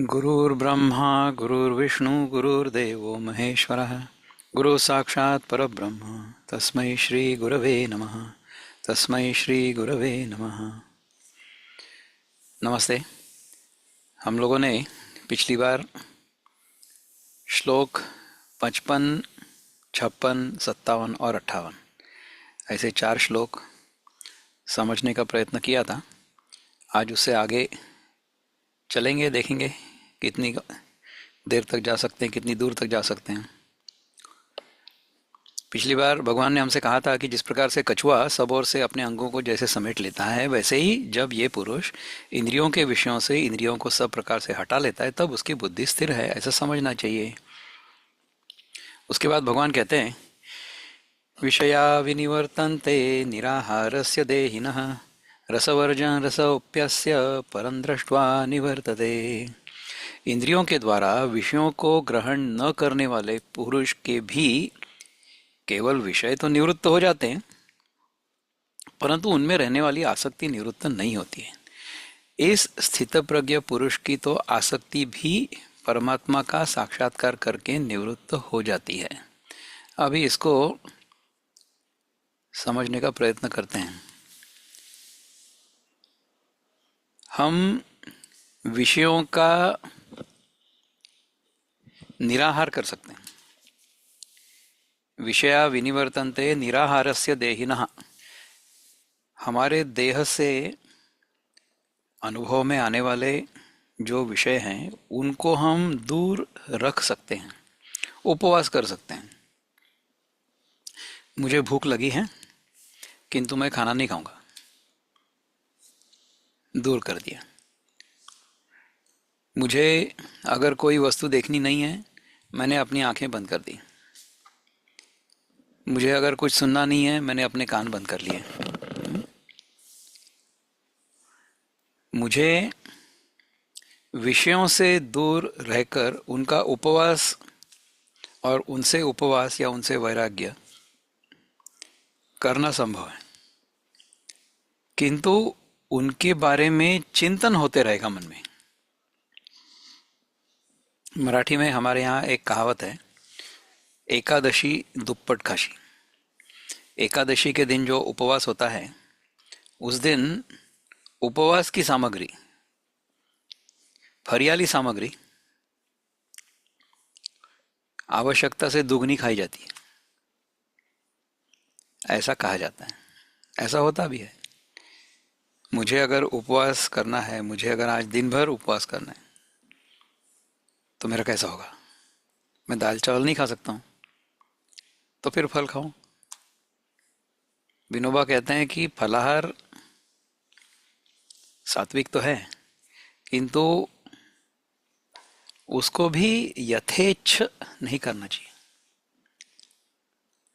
गुरुर्ब्रह्मा गुरुर्विष्णु गुरुर्देवो महेश्वरः गुरु साक्षात् परब्रह्म तस्मै श्री गुरवे नमः। तस्मै श्री गुरवे नमः। नमस्ते। हम लोगों ने पिछली बार श्लोक 55, 56, 57 और 58 ऐसे 4 श्लोक समझने का प्रयत्न किया था। आज उससे आगे चलेंगे, देखेंगे कितनी देर तक जा सकते हैं, कितनी दूर तक जा सकते हैं। पिछली बार भगवान ने हमसे कहा था कि जिस प्रकार से कछुआ सब ओर से अपने अंगों को जैसे समेट लेता है, वैसे ही जब ये पुरुष इंद्रियों के विषयों से इंद्रियों को सब प्रकार से हटा लेता है तब उसकी बुद्धि स्थिर है, ऐसा समझना चाहिए। उसके बाद भगवान कहते हैं, विषया विनिवर्तन्ते निराहारस्य देहिनः रसवर्जन रसोप्यस्य परं दृष्ट्वा निवर्तते। इंद्रियों के द्वारा विषयों को ग्रहण न करने वाले पुरुष के भी केवल विषय तो निवृत्त हो जाते हैं, परंतु उनमें रहने वाली आसक्ति निवृत्त नहीं होती है। इस स्थितप्रज्ञ पुरुष की तो आसक्ति भी परमात्मा का साक्षात्कार करके निवृत्त हो जाती है। अभी इसको समझने का प्रयत्न करते हैं। हम विषयों का निराहार कर सकते हैं। विषया विनिवर्तन्ते निराहारस्य देहिनः। हमारे देह से अनुभव में आने वाले जो विषय हैं उनको हम दूर रख सकते हैं, उपवास कर सकते हैं। मुझे भूख लगी है किंतु मैं खाना नहीं खाऊंगा, दूर कर दिया। मुझे अगर कोई वस्तु देखनी नहीं है, मैंने अपनी आंखें बंद कर दी। मुझे अगर कुछ सुनना नहीं है, मैंने अपने कान बंद कर लिए। मुझे विषयों से दूर रहकर उनका उपवास और उनसे उपवास या उनसे वैराग्य करना संभव है, किंतु उनके बारे में चिंतन होते रहेगा मन में। मराठी में हमारे यहाँ एक कहावत है, एकादशी दुप्पट खाशी। एकादशी के दिन जो उपवास होता है, उस दिन उपवास की सामग्री, फरियाली सामग्री आवश्यकता से दुगनी खाई जाती है, ऐसा कहा जाता है। ऐसा होता भी है। मुझे अगर उपवास करना है, मुझे अगर आज दिन भर उपवास करना है, तो मेरा कैसा होगा? मैं दाल चावल नहीं खा सकता हूँ, तो फिर फल खाऊं। विनोबा कहते हैं कि फलाहार सात्विक तो है, किंतु उसको भी यथेच्छ नहीं करना चाहिए।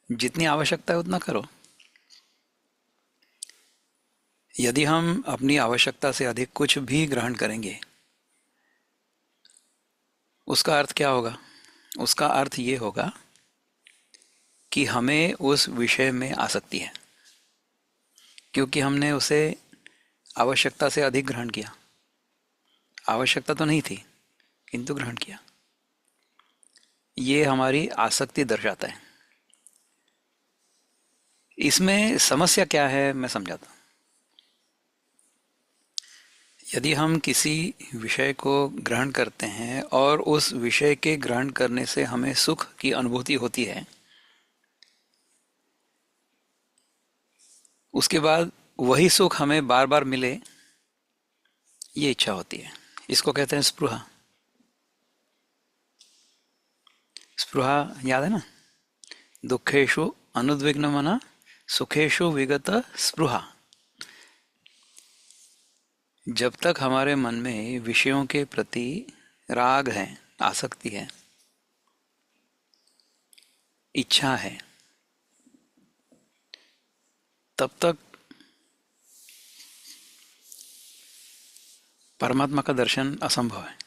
जितनी आवश्यकता है उतना करो। यदि हम अपनी आवश्यकता से अधिक कुछ भी ग्रहण करेंगे, उसका अर्थ क्या होगा? उसका अर्थ ये होगा कि हमें उस विषय में आसक्ति है, क्योंकि हमने उसे आवश्यकता से अधिक ग्रहण किया। आवश्यकता तो नहीं थी, किंतु ग्रहण किया। ये हमारी आसक्ति दर्शाता है। इसमें समस्या क्या है, मैं समझाता हूँ। यदि हम किसी विषय को ग्रहण करते हैं और उस विषय के ग्रहण करने से हमें सुख की अनुभूति होती है, उसके बाद वही सुख हमें बार बार मिले, ये इच्छा होती है। इसको कहते हैं स्पृहा। स्पृहा याद है ना? दुखेशु अनुद्विग्न मना सुखेशु विगत स्पृहा। जब तक हमारे मन में विषयों के प्रति राग है, आसक्ति है, इच्छा है, तब तक परमात्मा का दर्शन असंभव है।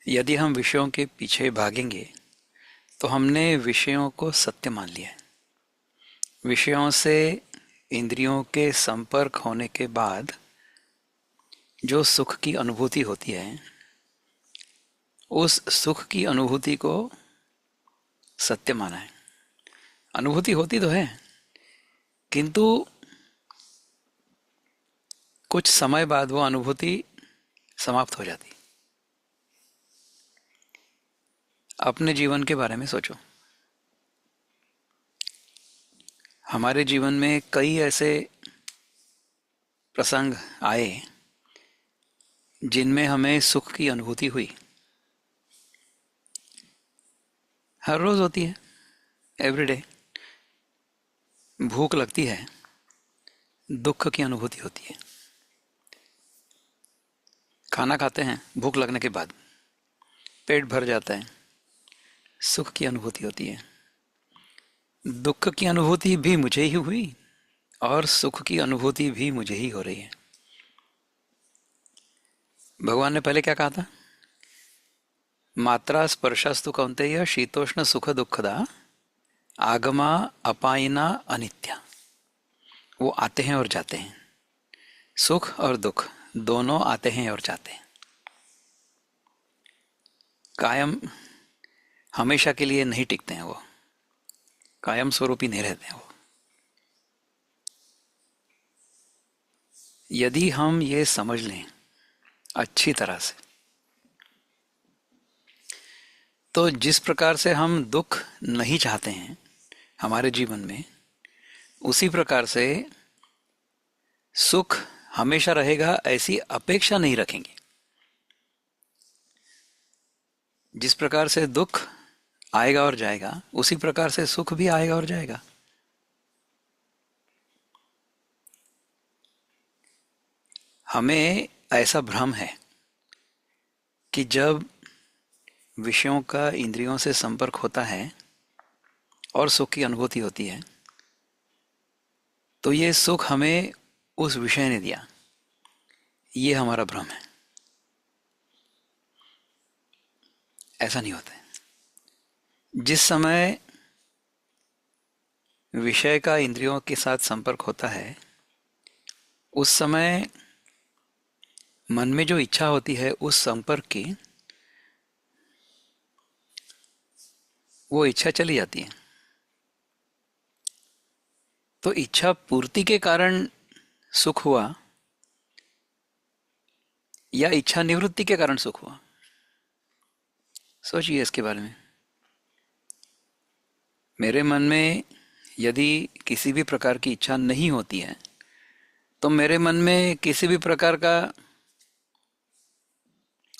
यदि हम विषयों के पीछे भागेंगे तो हमने विषयों को सत्य मान लिया है। विषयों से इंद्रियों के संपर्क होने के बाद जो सुख की अनुभूति होती है, उस सुख की अनुभूति को सत्य माना है। अनुभूति होती तो है, किंतु कुछ समय बाद वो अनुभूति समाप्त हो जाती। अपने जीवन के बारे में सोचो। हमारे जीवन में कई ऐसे प्रसंग आए जिनमें हमें सुख की अनुभूति हुई। हर रोज होती है, एवरीडे। भूख लगती है, दुख की अनुभूति होती है। खाना खाते हैं, भूख लगने के बाद पेट भर जाता है, सुख की अनुभूति होती है। दुख की अनुभूति भी मुझे ही हुई और सुख की अनुभूति भी मुझे ही हो रही है। भगवान ने पहले क्या कहा था? मात्रा स्पर्शस्तु कौन्तेय शीतोष्ण सुख दुखदा आगमा अपायिना अनित्या। वो आते हैं और जाते हैं, सुख और दुख दोनों आते हैं और जाते हैं। कायम हमेशा के लिए नहीं टिकते हैं, वो कायम स्वरूपी नहीं रहते हैं वो। यदि हम ये समझ लें अच्छी तरह से, तो जिस प्रकार से हम दुख नहीं चाहते हैं हमारे जीवन में, उसी प्रकार से सुख हमेशा रहेगा ऐसी अपेक्षा नहीं रखेंगे। जिस प्रकार से दुख आएगा और जाएगा, उसी प्रकार से सुख भी आएगा और जाएगा। हमें ऐसा भ्रम है कि जब विषयों का इंद्रियों से संपर्क होता है और सुख की अनुभूति होती है, तो ये सुख हमें उस विषय ने दिया। ये हमारा भ्रम है। ऐसा नहीं होता है। जिस समय विषय का इंद्रियों के साथ संपर्क होता है, उस समय मन में जो इच्छा होती है उस संपर्क की, वो इच्छा चली जाती है। तो इच्छा पूर्ति के कारण सुख हुआ या इच्छा निवृत्ति के कारण सुख हुआ? सोचिए इसके बारे में। मेरे मन में यदि किसी भी प्रकार की इच्छा नहीं होती है, तो मेरे मन में किसी भी प्रकार का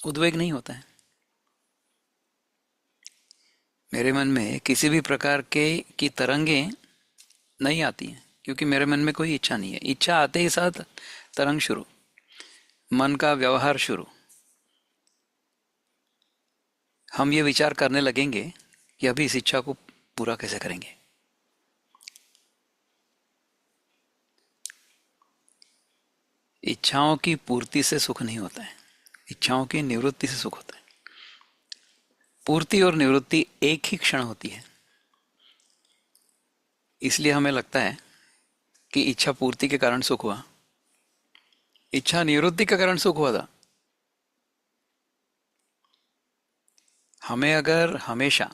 उद्वेग नहीं होता है। मेरे मन में किसी भी प्रकार के की तरंगें नहीं आती हैं, क्योंकि मेरे मन में कोई इच्छा नहीं है। इच्छा आते ही साथ तरंग शुरू, मन का व्यवहार शुरू। हम ये विचार करने लगेंगे कि अभी इस इच्छा को पूरा कैसे करेंगे। इच्छाओं की पूर्ति से सुख नहीं होता है, इच्छाओं की निवृत्ति से सुख होता है। पूर्ति और निवृत्ति एक ही क्षण होती है। इसलिए हमें लगता है कि इच्छा पूर्ति के कारण सुख हुआ, इच्छा निवृत्ति के कारण सुख हुआ था। हमें अगर हमेशा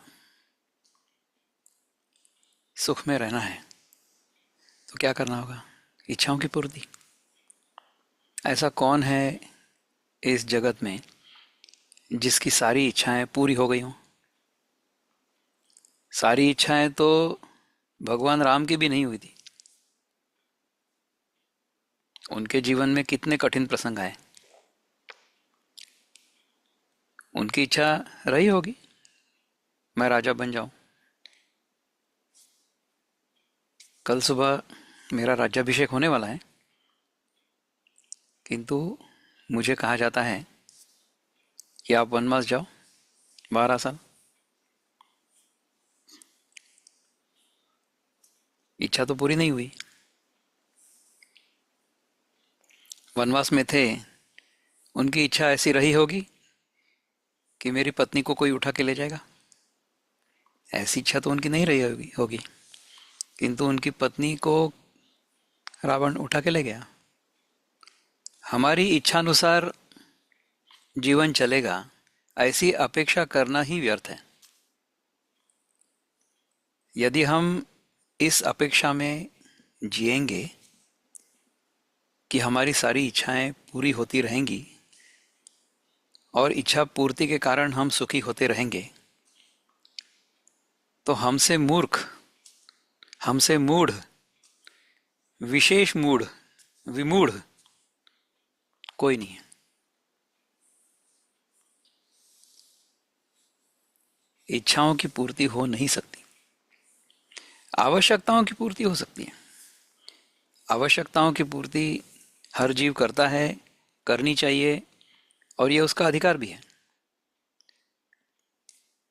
सुख में रहना है तो क्या करना होगा? इच्छाओं की पूर्ति। ऐसा कौन है इस जगत में जिसकी सारी इच्छाएं पूरी हो गई हों? सारी इच्छाएं तो भगवान राम की भी नहीं हुई थी। उनके जीवन में कितने कठिन प्रसंग आए। उनकी इच्छा रही होगी मैं राजा बन जाऊं, कल सुबह मेरा राज्याभिषेक होने वाला है, किंतु मुझे कहा जाता है कि आप वनवास जाओ 12 साल। इच्छा तो पूरी नहीं हुई। वनवास में थे, उनकी इच्छा ऐसी रही होगी कि मेरी पत्नी को कोई उठा के ले जाएगा। ऐसी इच्छा तो उनकी नहीं रही होगी, किंतु उनकी पत्नी को रावण उठा के ले गया। हमारी इच्छानुसार जीवन चलेगा, ऐसी अपेक्षा करना ही व्यर्थ है। यदि हम इस अपेक्षा में जिएंगे कि हमारी सारी इच्छाएं पूरी होती रहेंगी और इच्छा पूर्ति के कारण हम सुखी होते रहेंगे, तो हमसे मूर्ख, हमसे मूढ़, विशेष मूढ़, विमूढ़ कोई नहीं है। इच्छाओं की पूर्ति हो नहीं सकती, आवश्यकताओं की पूर्ति हो सकती है। आवश्यकताओं की पूर्ति हर जीव करता है, करनी चाहिए, और ये उसका अधिकार भी है।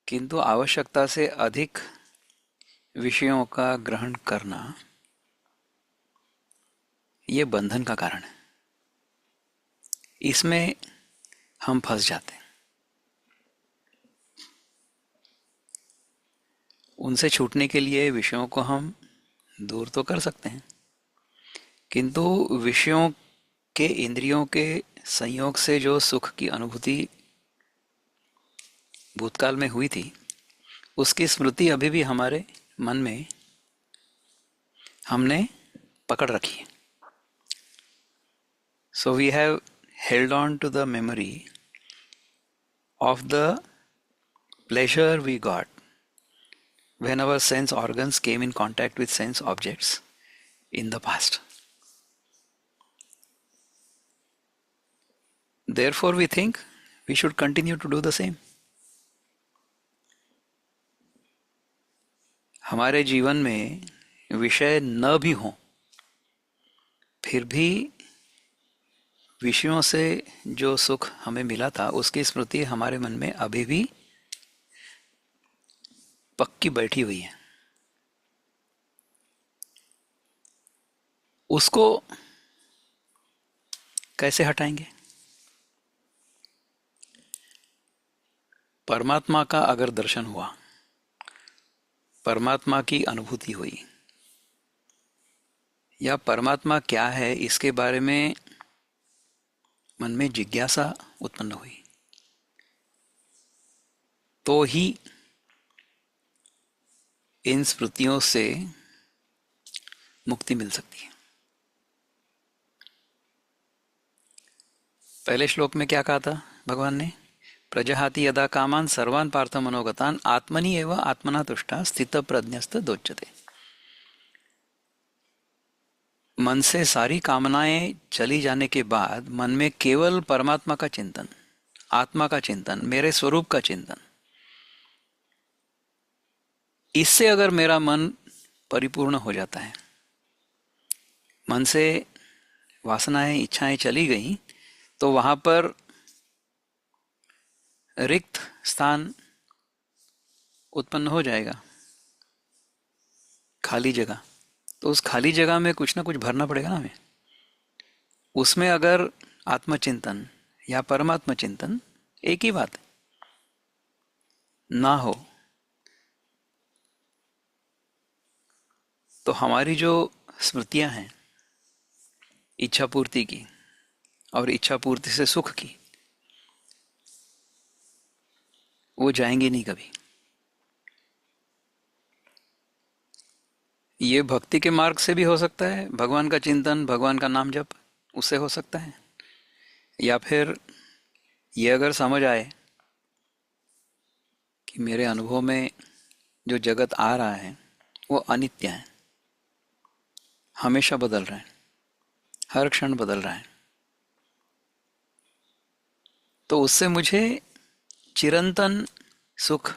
किंतु आवश्यकता से अधिक विषयों का ग्रहण करना, ये बंधन का कारण है। इसमें हम फंस जाते हैं। उनसे छूटने के लिए विषयों को हम दूर तो कर सकते हैं, किंतु विषयों के, इंद्रियों के संयोग से जो सुख की अनुभूति भूतकाल में हुई थी, उसकी स्मृति अभी भी हमारे मन में हमने पकड़ रखी है। So we have held on to the memory of the pleasure we got when our sense organs came in contact with sense objects in the past. Therefore, we think we should continue to do the same. हमारे जीवन में विषय न भी हों, फिर भी विषयों से जो सुख हमें मिला था, उसकी स्मृति हमारे मन में अभी भी पक्की बैठी हुई है। उसको कैसे हटाएंगे? परमात्मा का अगर दर्शन हुआ, परमात्मा की अनुभूति हुई, या परमात्मा क्या है इसके बारे में मन में जिज्ञासा उत्पन्न हुई, तो ही इन स्मृतियों से मुक्ति मिल सकती है। पहले श्लोक में क्या कहा था भगवान ने? प्रजहाति यदा कामान सर्वान पार्थ मनोगतान आत्मनि एव आत्मना तुष्टा स्थित प्रज्ञस्त दोच्यते। मन से सारी कामनाएं चली जाने के बाद मन में केवल परमात्मा का चिंतन, आत्मा का चिंतन, मेरे स्वरूप का चिंतन, इससे अगर मेरा मन परिपूर्ण हो जाता है, मन से वासनाएं, इच्छाएं चली गई, तो वहां पर रिक्त स्थान उत्पन्न हो जाएगा, खाली जगह। तो उस खाली जगह में कुछ ना कुछ भरना पड़ेगा ना हमें। उसमें अगर आत्मचिंतन या परमात्मा चिंतन, एक ही बात है, ना हो, तो हमारी जो स्मृतियां हैं इच्छा पूर्ति की और इच्छा पूर्ति से सुख की, वो जाएंगी नहीं कभी। ये भक्ति के मार्ग से भी हो सकता है, भगवान का चिंतन, भगवान का नाम जप, उससे हो सकता है। या फिर ये अगर समझ आए कि मेरे अनुभव में जो जगत आ रहा है वो अनित्य है, हमेशा बदल रहा है, हर क्षण बदल रहा है, तो उससे मुझे चिरंतन सुख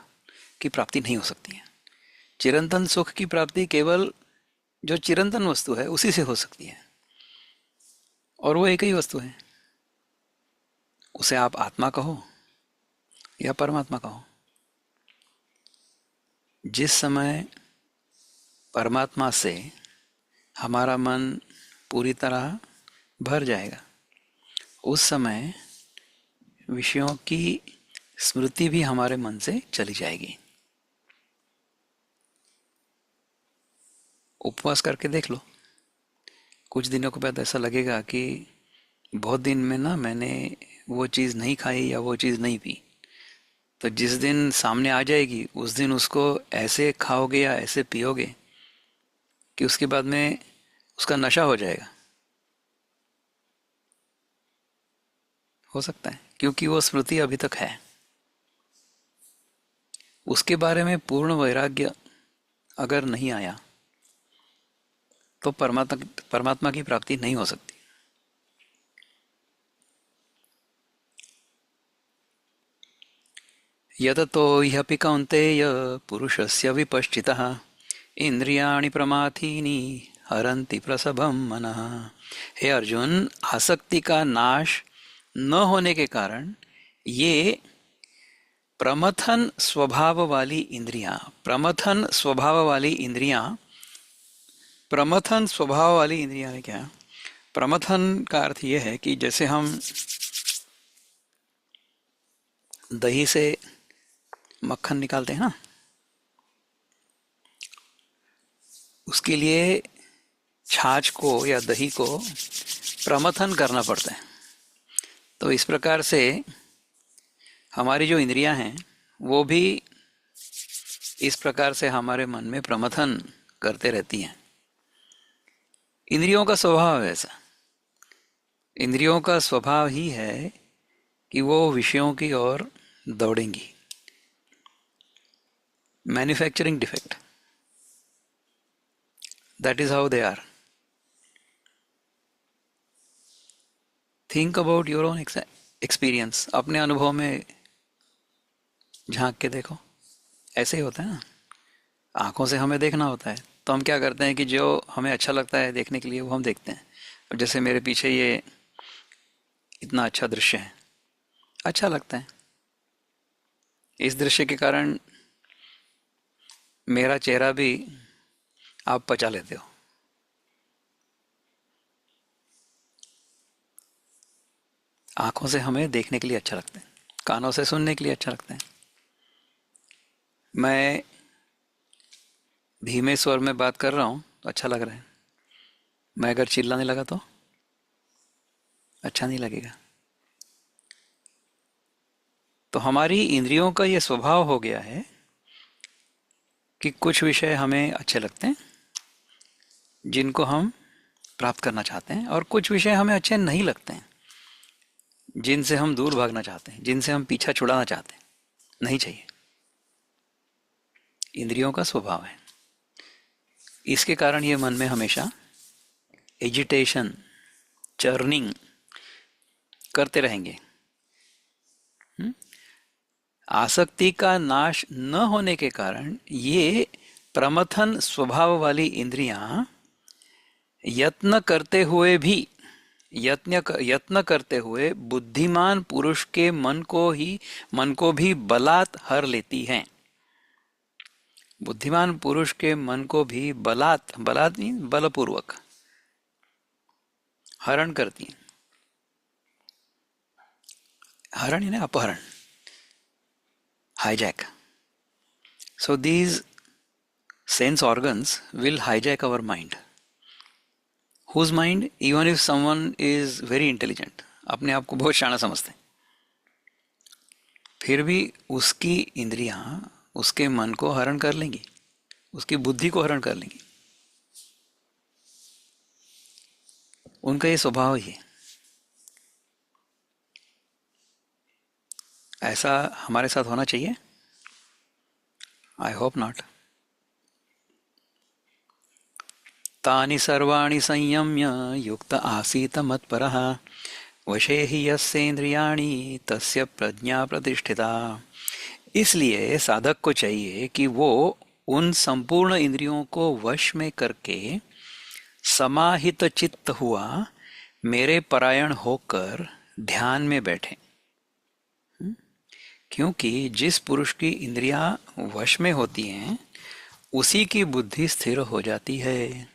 की प्राप्ति नहीं हो सकती है। चिरंतन सुख की प्राप्ति केवल जो चिरंतन वस्तु है उसी से हो सकती है, और वो एक ही वस्तु है। उसे आप आत्मा कहो या परमात्मा कहो। जिस समय परमात्मा से हमारा मन पूरी तरह भर जाएगा, उस समय विषयों की स्मृति भी हमारे मन से चली जाएगी। उपवास करके देख लो, कुछ दिनों के बाद ऐसा लगेगा कि बहुत दिन में ना मैंने वो चीज़ नहीं खाई या वो चीज़ नहीं पी, तो जिस दिन सामने आ जाएगी उस दिन उसको ऐसे खाओगे या ऐसे पियोगे कि उसके बाद में उसका नशा हो जाएगा। हो सकता है क्योंकि वो स्मृति अभी तक है। उसके बारे में पूर्ण वैराग्य अगर नहीं आया तो परमात्मा परमात्मा की प्राप्ति नहीं हो सकती। यततो ह्यपि कौन्तेय पुरुषस्य विपश्चितः इंद्रियाणि प्रमाथीनि हरन्ति प्रसभम मनः। हे अर्जुन, आसक्ति का नाश न होने के कारण ये प्रमथन स्वभाव वाली इंद्रियां, प्रमथन स्वभाव वाली इंद्रियां, प्रमथन स्वभाव वाली इंद्रियां है क्या? प्रमथन का अर्थ यह है कि जैसे हम दही से मक्खन निकालते हैं ना, उसके लिए छाछ को या दही को प्रमथन करना पड़ता है। तो इस प्रकार से हमारी जो इंद्रियां हैं वो भी इस प्रकार से हमारे मन में प्रमथन करते रहती हैं। इंद्रियों का स्वभाव है ऐसा। इंद्रियों का स्वभाव ही है कि वो विषयों की ओर दौड़ेंगी। Manufacturing defect, that is how they are. Think about your own experience, अपने अनुभव में झांक के देखो। ऐसे ही होता है ना, आंखों से हमें देखना होता है तो हम क्या करते हैं कि जो हमें अच्छा लगता है देखने के लिए वो हम देखते हैं। अब जैसे मेरे पीछे ये इतना अच्छा दृश्य है, अच्छा लगता है। इस दृश्य के कारण मेरा चेहरा भी आप पचा लेते हो। आंखों से हमें देखने के लिए अच्छा लगता है, कानों से सुनने के लिए अच्छा लगता है। मैं धीमे स्वर में बात कर रहा हूँ तो अच्छा लग रहा है। मैं अगर चिल्लाने लगा तो अच्छा नहीं लगेगा। तो हमारी इंद्रियों का ये स्वभाव हो गया है कि कुछ विषय हमें अच्छे लगते हैं जिनको हम प्राप्त करना चाहते हैं, और कुछ विषय हमें अच्छे नहीं लगते हैं जिनसे हम दूर भागना चाहते हैं, जिनसे हम पीछा छुड़ाना चाहते हैं। नहीं चाहिए। इंद्रियों का स्वभाव है। इसके कारण ये मन में हमेशा एजिटेशन, चर्निंग करते रहेंगे। आसक्ति का नाश न होने के कारण ये प्रमथन स्वभाव वाली इंद्रियां यत्न करते हुए भी, यत्न करते हुए बुद्धिमान पुरुष के मन को भी बलात् हर लेती हैं। बुद्धिमान पुरुष के मन को भी बलात्, बलात् मीन बलपूर्वक हरण करती हैं। हरण यानी अपहरण, hijack. So these sense organs will hijack our mind. Whose mind? Even if someone is very intelligent, अपने आप को बहुत शाना समझते हैं, फिर भी उसकी इंद्रियां उसके मन को हरण कर लेंगी, उसकी बुद्धि को हरण कर लेंगी। उनका ये स्वभाव ही है। ऐसा हमारे साथ होना चाहिए? I hope not. तानि सर्वाणि संयम्य युक्त आसीत मत्परः वशे हि यस्येन्द्रियाणि तस्य प्रज्ञा प्रतिष्ठिता। इसलिए साधक को चाहिए कि वो उन संपूर्ण इंद्रियों को वश में करके समाहित चित्त हुआ मेरे परायण होकर ध्यान में बैठे। क्योंकि जिस पुरुष की इंद्रियां वश में होती हैं उसी की बुद्धि स्थिर हो जाती है।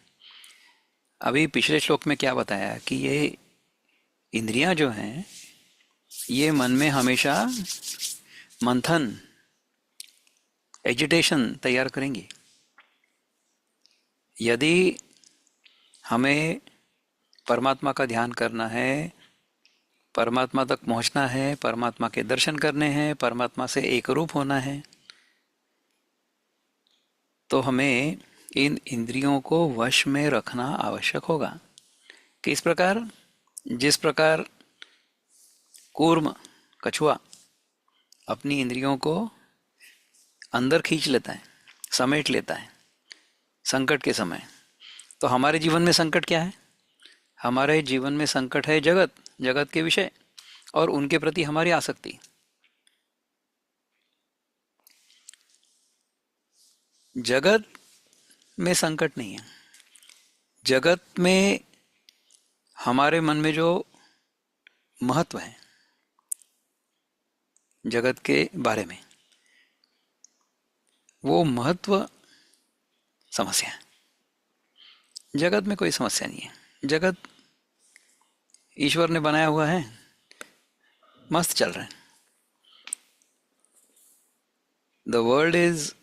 अभी पिछले श्लोक में क्या बताया कि ये इंद्रियां जो हैं ये मन में हमेशा मंथन, एजिटेशन तैयार करेंगी। यदि हमें परमात्मा का ध्यान करना है परमात्मा तक पहुंचना है, परमात्मा के दर्शन करने हैं, परमात्मा से एक रूप होना है, तो हमें इन इंद्रियों को वश में रखना आवश्यक होगा। किस प्रकार? जिस प्रकार कूर्म, कछुआ, अपनी इंद्रियों को अंदर खींच लेता है, समेट लेता है संकट के समय, तो हमारे जीवन में संकट क्या है? हमारे जीवन में संकट है जगत, जगत के विषय और उनके प्रति हमारी आसक्ति। जगत में संकट नहीं है, जगत में हमारे मन में जो महत्व है जगत के बारे में, वो महत्व समस्या है। जगत में कोई समस्या नहीं है, जगत ईश्वर ने बनाया हुआ है, मस्त चल रहा है। The world is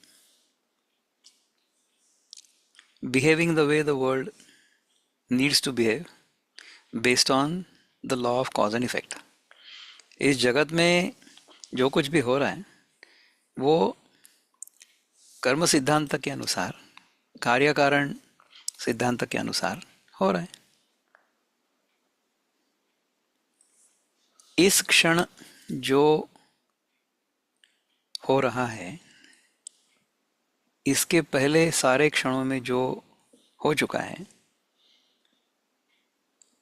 behaving the way the world needs to behave based on the law of cause and effect. इस जगत में जो कुछ भी हो रहा है वो कर्म सिद्धांत के अनुसार, कार्य कारण सिद्धांत के अनुसार हो रहा है। इस क्षण जो हो रहा है, इसके पहले सारे क्षणों में जो हो चुका है,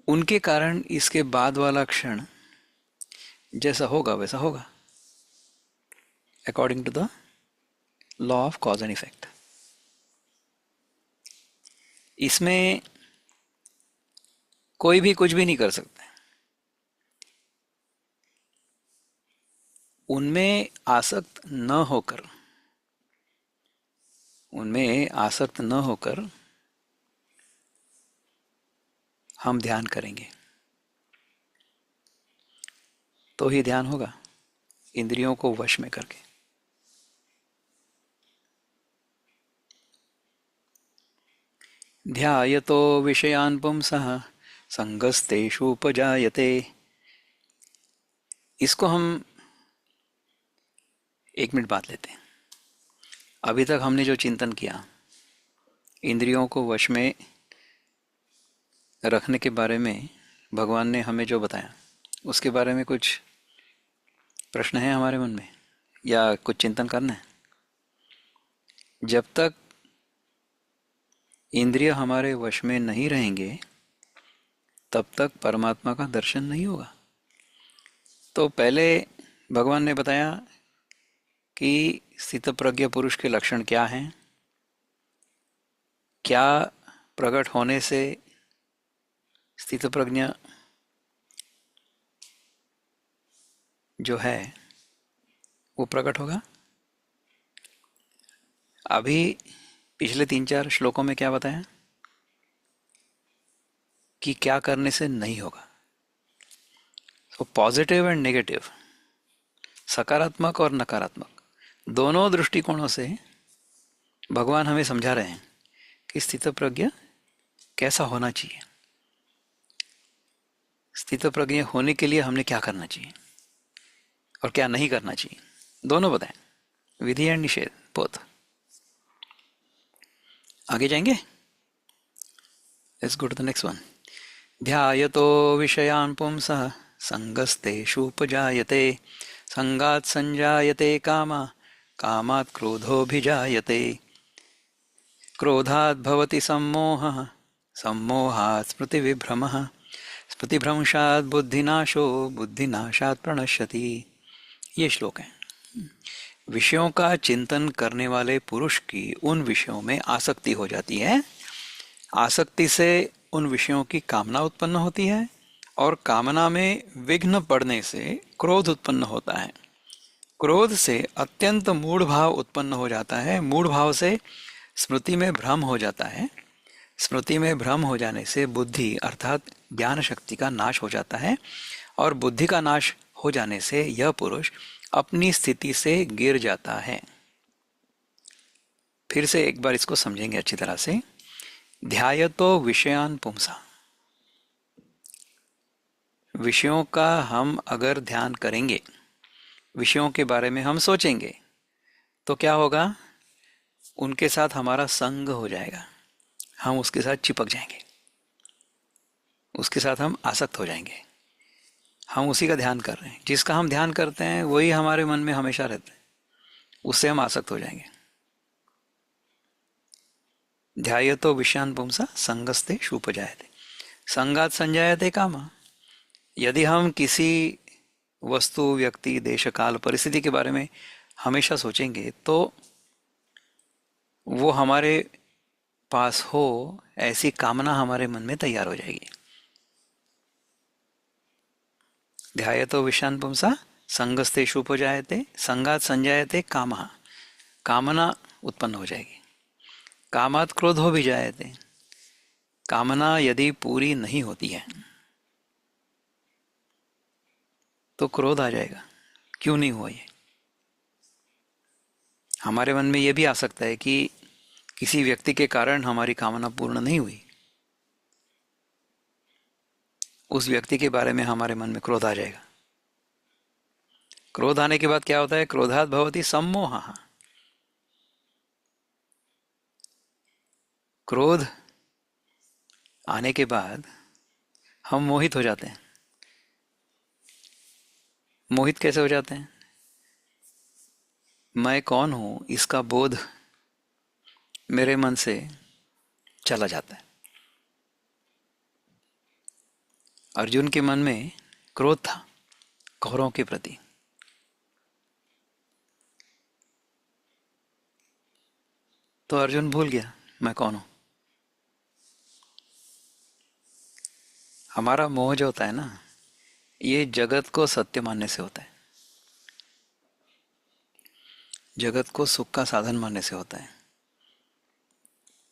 उनके कारण इसके बाद वाला क्षण जैसा होगा वैसा होगा, according to the law of cause and effect. इसमें कोई भी कुछ भी नहीं कर सकता। उनमें आसक्त न होकर, उनमें आसक्त न होकर हम ध्यान करेंगे तो ही ध्यान होगा, इंद्रियों को वश में करके। ध्यायतो विषयान् पुंसः संगस्तेषु उपजायते। इसको हम एक मिनट बात लेते हैं। अभी तक हमने जो चिंतन किया इंद्रियों को वश में रखने के बारे में, भगवान ने हमें जो बताया उसके बारे में कुछ प्रश्न है हमारे मन में या कुछ चिंतन करना है? जब तक इंद्रिय हमारे वश में नहीं रहेंगे तब तक परमात्मा का दर्शन नहीं होगा। तो पहले भगवान ने बताया कि स्थितप्रज्ञ पुरुष के लक्षण क्या हैं, क्या प्रकट होने से स्थितप्रज्ञ जो है वो प्रकट होगा। अभी पिछले 3-4 श्लोकों में क्या बताया कि क्या करने से नहीं होगा। तो पॉजिटिव एंड नेगेटिव, सकारात्मक और नकारात्मक, दोनों दृष्टिकोणों से भगवान हमें समझा रहे हैं कि स्थितप्रज्ञ कैसा होना चाहिए, स्थितप्रज्ञ होने के लिए हमने क्या करना चाहिए और क्या नहीं करना चाहिए, दोनों बताएं, विधि एंड निषेध बोथ। आगे जाएंगे, let's go to the next one. ध्यायतो विषयान् पुंसः संगस्तेषुपजायते संगात् संजायते कामा कामात् क्रोधोऽभिजायते क्रोधात् भवति सम्मोहः सम्मोहात् स्मृतिविभ्रमः स्मृतिभ्रंशात् बुद्धिनाशो बुद्धिनाशात् प्रणश्यति। ये श्लोक है। विषयों का चिंतन करने वाले पुरुष की उन विषयों में आसक्ति हो जाती है, आसक्ति से उन विषयों की कामना उत्पन्न होती है और कामना में विघ्न पड़ने से क्रोध उत्पन्न होता है। क्रोध से अत्यंत मूढ़ भाव उत्पन्न हो जाता है, मूढ़ भाव से स्मृति में भ्रम हो जाता है, स्मृति में भ्रम हो जाने से बुद्धि अर्थात ज्ञान शक्ति का नाश हो जाता है और बुद्धि का नाश हो जाने से यह पुरुष अपनी स्थिति से गिर जाता है। फिर से एक बार इसको समझेंगे अच्छी तरह से। ध्यायतो विषयान् पुंसा, विषयों का हम अगर ध्यान करेंगे, विषयों के बारे में हम सोचेंगे, तो क्या होगा? उनके साथ हमारा संग हो जाएगा, हम उसके साथ चिपक जाएंगे, उसके साथ हम आसक्त हो जाएंगे। हम उसी का ध्यान कर रहे हैं, जिसका हम ध्यान करते हैं वही हमारे मन में हमेशा रहता है, उससे हम आसक्त हो जाएंगे। ध्यायतो विषयान् पुंसा संगस्ते शुपजायते संगात संजायते कामा। यदि हम किसी वस्तु, व्यक्ति, देश, काल, परिस्थिति के बारे में हमेशा सोचेंगे तो वो हमारे पास हो ऐसी कामना हमारे मन में तैयार हो जाएगी। ध्यायतो विषयान् पुंसा संगस्तेषु उपजायते संगात संजायते कामः। कामना उत्पन्न हो जाएगी। कामात क्रोधो भी जायते। कामना यदि पूरी नहीं होती है तो क्रोध आ जाएगा, क्यों नहीं हुआ ये। हमारे मन में ये भी आ सकता है कि किसी व्यक्ति के कारण हमारी कामना पूर्ण नहीं हुई, उस व्यक्ति के बारे में हमारे मन में क्रोध आ जाएगा। क्रोध आने के बाद क्या होता है? क्रोधात भवति सम्मोहः। क्रोध आने के बाद हम मोहित हो जाते हैं। मोहित कैसे हो जाते हैं? मैं कौन हूं इसका बोध मेरे मन से चला जाता है। अर्जुन के मन में क्रोध था कौरवों के प्रति, तो अर्जुन भूल गया मैं कौन हूं। हमारा मोह जो होता है ना, ये जगत को सत्य मानने से होता है, जगत को सुख का साधन मानने से होता है।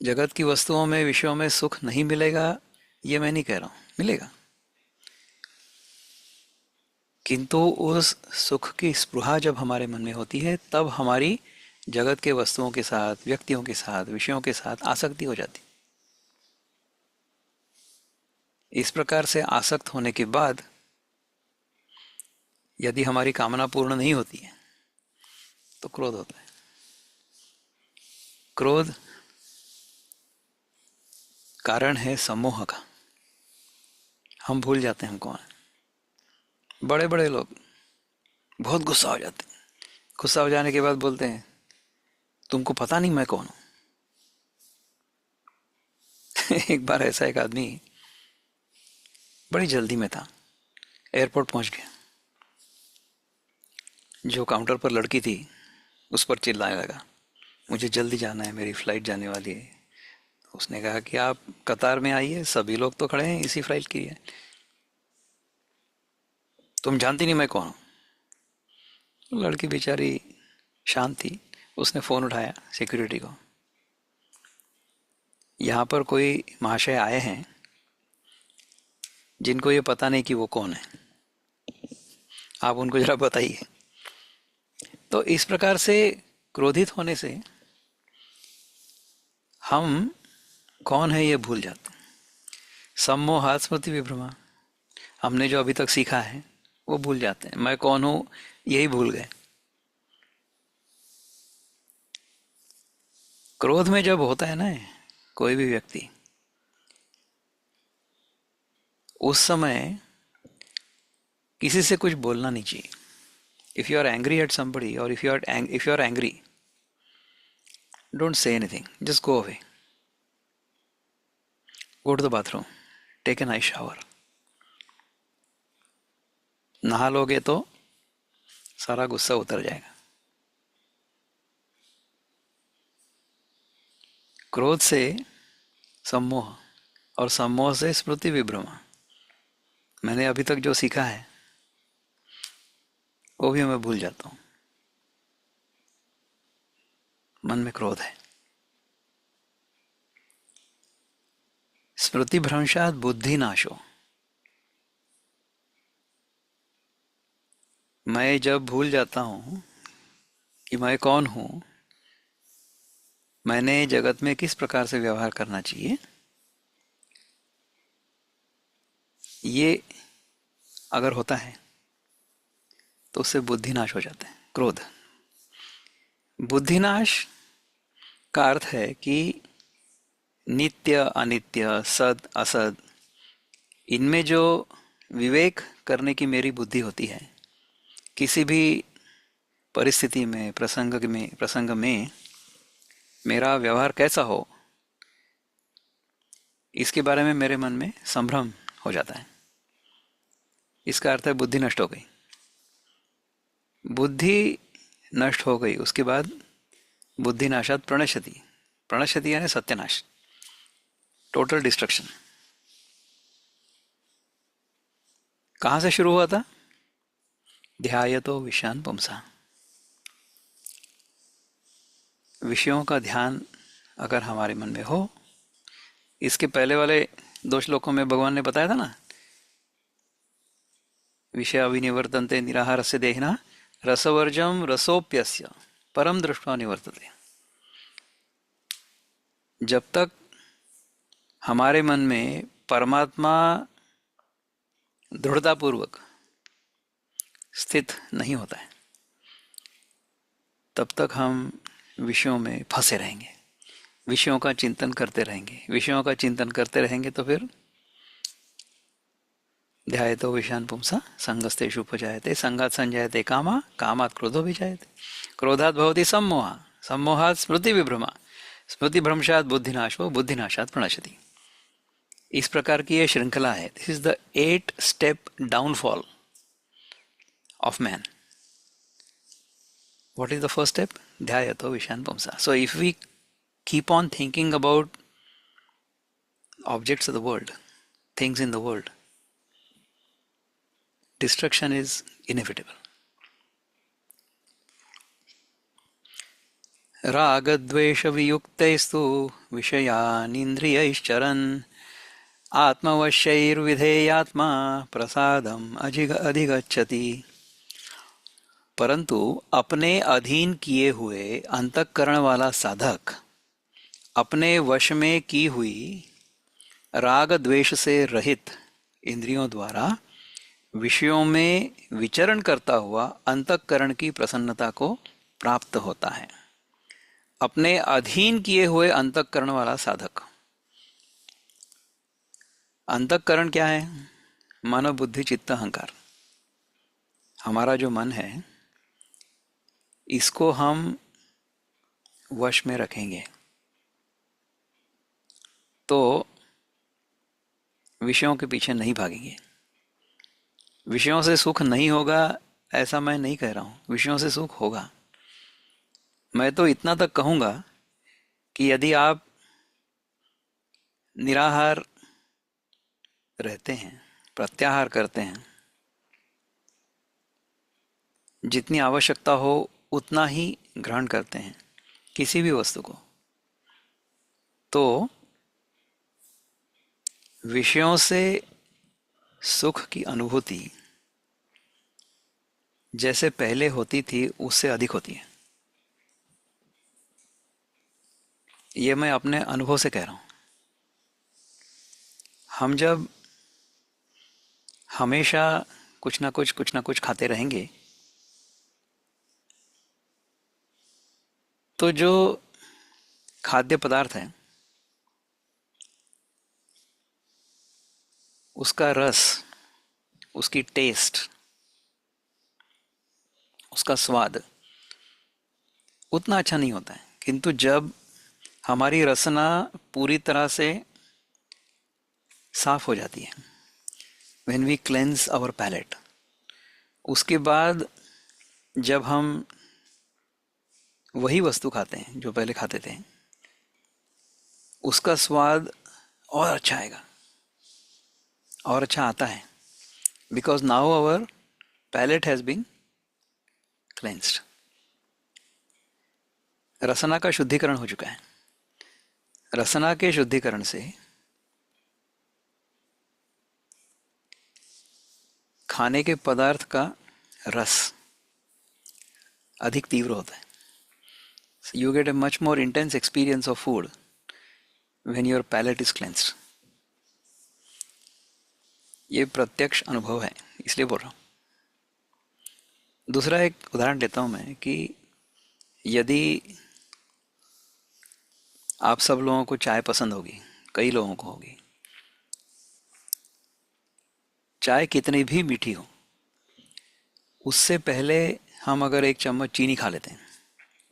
जगत की वस्तुओं में, विषयों में सुख नहीं मिलेगा ये मैं नहीं कह रहा हूं, मिलेगा, किंतु उस सुख की स्पृहा जब हमारे मन में होती है तब हमारी जगत के वस्तुओं के साथ, व्यक्तियों के साथ, विषयों के साथ आसक्ति हो जाती। इस प्रकार से आसक्त होने के बाद यदि हमारी कामना पूर्ण नहीं होती है तो क्रोध होता है। क्रोध कारण है सम्मोह का। हम भूल जाते हैं हम कौन हैं। बड़े बड़े लोग बहुत गुस्सा हो जाते हैं, गुस्सा हो जाने के बाद बोलते हैं तुमको पता नहीं मैं कौन हूं। एक बार ऐसा एक आदमी बड़ी जल्दी में था, एयरपोर्ट पहुंच गया, जो काउंटर पर लड़की थी उस पर चिल्लाने लगा मुझे जल्दी जाना है, मेरी फ्लाइट जाने वाली है। तो उसने कहा कि आप कतार में आइए, सभी लोग तो खड़े हैं इसी फ्लाइट की है, तुम जानती नहीं मैं कौन हूं। तो लड़की बेचारी शांत थी, उसने फोन उठाया सिक्योरिटी को, यहाँ पर कोई महाशय आए हैं जिनको ये पता नहीं कि वो कौन है, आप उनको जरा बताइए। तो इस प्रकार से क्रोधित होने से हम कौन है ये भूल जाते हैं। सम्मोहात् स्मृति विभ्रमा, हमने जो अभी तक सीखा है वो भूल जाते हैं, मैं कौन हूं यही भूल गए। क्रोध में जब होता है ना कोई भी व्यक्ति, उस समय किसी से कुछ बोलना नहीं चाहिए। If you are angry at somebody और if you are angry, don't say anything, just go away, go to the bathroom, take a nice shower, नहा लोगे तो सारा गुस्सा उतर जाएगा। क्रोध से सम्मोह और सम्मोह से स्मृति विभ्रमा, मैंने अभी तक जो सीखा है वो भी मैं भूल जाता हूं। मन में क्रोध है। स्मृति भ्रंशात बुद्धि नाशो, मैं जब भूल जाता हूं कि मैं कौन हूं, मैंने जगत में किस प्रकार से व्यवहार करना चाहिए, ये अगर होता है तो उससे बुद्धि नाश हो जाता है। क्रोध, बुद्धिनाश का अर्थ है कि नित्य अनित्य, सद असद, इनमें जो विवेक करने की मेरी बुद्धि होती है, किसी भी परिस्थिति में, प्रसंग में मेरा व्यवहार कैसा हो, इसके बारे में मेरे मन में संभ्रम हो जाता है। इसका अर्थ है बुद्धि नष्ट हो गई। बुद्धि नष्ट हो गई, उसके बाद बुद्धि नाशात प्रणश्यति। प्रणश्यति यानी सत्यानाश, टोटल डिस्ट्रक्शन। कहाँ से शुरू हुआ था? ध्यायतो विषयान पुंसा। विषयों का ध्यान अगर हमारे मन में हो, इसके पहले वाले 2 श्लोकों में भगवान ने बताया था ना, विषय अविनिवर्तन्ते निराहारस्य देहिनः रसवर्जम रसोप्यस्य परम दृष्ट्वा निवर्तते। जब तक हमारे मन में परमात्मा दृढ़तापूर्वक स्थित नहीं होता है, तब तक हम विषयों में फंसे रहेंगे, विषयों का चिंतन करते रहेंगे। विषयों का चिंतन करते रहेंगे तो फिर ध्यायतो विषयान पुंसा संगस्तेषु उपजायते, संगात् संजायते कामा, कामात् क्रोधो विजायते, क्रोधात् भवति सम्मोहः, सम्मोहात् स्मृति विभ्रमा, स्मृति भ्रंशात् बुद्धिनाशो, बुद्धिनाशात् प्रणश्यति। इस प्रकार की यह श्रृंखला है। This is the 8 step downfall of man. What is the first step? Dhyayato Vishan Pumsa. So if we keep on thinking about objects of the world, things in the world, destruction is inevitable. रागद्वेषवियुक्तैस्तु विषयानिन्द्रियैश्चरन् आत्मवश्यैर्विधेयात्मा प्रसादम् अधिगच्छति। परंतु अपने अधीन किए हुए अंतःकरण वाला साधक अपने वश में की हुई राग द्वेष से रहित इंद्रियों द्वारा विषयों में विचरण करता हुआ अंतःकरण की प्रसन्नता को प्राप्त होता है। अपने अधीन किए हुए अंतःकरण वाला साधक। अंतःकरण क्या है? मन, बुद्धि, चित्त, अहंकार। हमारा जो मन है, इसको हम वश में रखेंगे तो विषयों के पीछे नहीं भागेंगे। विषयों से सुख नहीं होगा ऐसा मैं नहीं कह रहा हूं, विषयों से सुख होगा। मैं तो इतना तक कहूंगा कि यदि आप निराहार रहते हैं, प्रत्याहार करते हैं, जितनी आवश्यकता हो उतना ही ग्रहण करते हैं किसी भी वस्तु को, तो विषयों से सुख की अनुभूति जैसे पहले होती थी उससे अधिक होती है। ये मैं अपने अनुभव से कह रहा हूं। हम जब हमेशा कुछ ना कुछ खाते रहेंगे तो जो खाद्य पदार्थ है उसका रस, उसकी टेस्ट, उसका स्वाद उतना अच्छा नहीं होता है। किंतु जब हमारी रसना पूरी तरह से साफ हो जाती है, when we cleanse our palate, उसके बाद जब हम वही वस्तु खाते हैं जो पहले खाते थे, उसका स्वाद और अच्छा आएगा, और अच्छा आता है। Because now our palate has been cleansed. रसना का शुद्धिकरण हो चुका है। रसना के शुद्धिकरण से खाने के पदार्थ का रस अधिक तीव्र होता है। You get a much more intense experience of food when your palate is cleansed. ये प्रत्यक्ष अनुभव है, इसलिए बोल रहा हूँ। दूसरा एक उदाहरण देता हूँ मैं कि यदि आप सब लोगों को चाय पसंद होगी, कई लोगों को होगी, चाय कितनी भी मीठी हो, उससे पहले हम अगर एक चम्मच चीनी खा लेते हैं,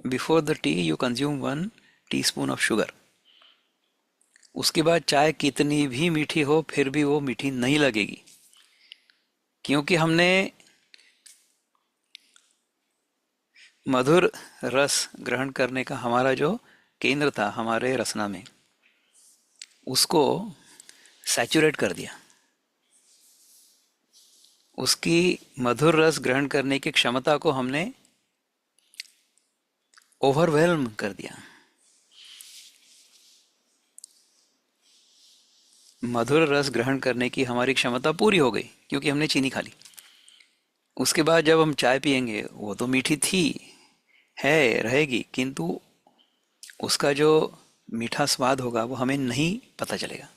before the T U consume 1 teaspoon of sugar, उसके बाद चाय कितनी भी मीठी हो फिर भी वो मीठी नहीं लगेगी, क्योंकि हमने मधुर रस ग्रहण करने का हमारा जो केंद्र था हमारे रसना में, उसको सैचुरेट कर दिया। उसकी मधुर रस ग्रहण करने की क्षमता को हमने ओवरवेल्म कर दिया। मधुर रस ग्रहण करने की हमारी क्षमता पूरी हो गई क्योंकि हमने चीनी खा ली। उसके बाद जब हम चाय पियेंगे, वो तो मीठी थी, है, रहेगी, किंतु उसका जो मीठा स्वाद होगा वो हमें नहीं पता चलेगा,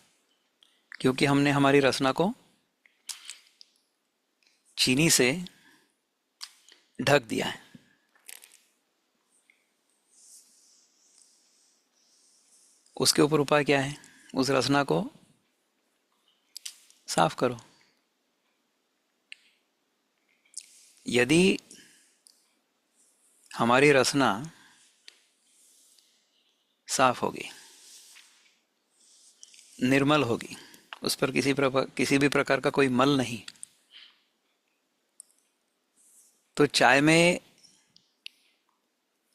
क्योंकि हमने हमारी रसना को चीनी से ढक दिया है। उसके ऊपर उपाय क्या है? उस रसना को साफ करो। यदि हमारी रसना साफ होगी, निर्मल होगी, उस पर किसी भी प्रकार का कोई मल नहीं, तो चाय में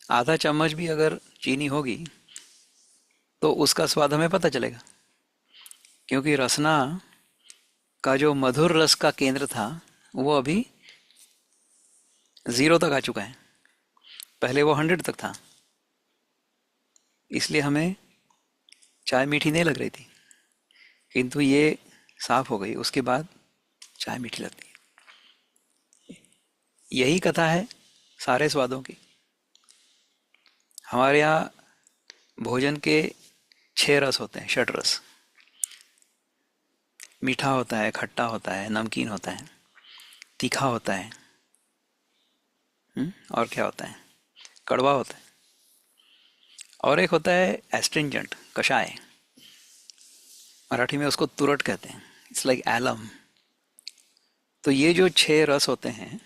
आधा चम्मच भी अगर चीनी होगी तो उसका स्वाद हमें पता चलेगा, क्योंकि रसना का जो मधुर रस का केंद्र था वो अभी 0 तक आ चुका है। पहले वो 100 तक था, इसलिए हमें चाय मीठी नहीं लग रही थी, किंतु ये साफ हो गई, उसके बाद चाय मीठी लगती है। यही कथा है सारे स्वादों की। हमारे यहाँ भोजन के 6 रस होते हैं, 6 रस। मीठा होता है, खट्टा होता है, नमकीन होता है, तीखा होता है, और क्या होता है? कड़वा होता है, और एक होता है एस्ट्रिंजेंट, कषाय। मराठी में उसको तुरट कहते हैं, इट्स लाइक एलम। तो ये जो 6 रस होते हैं,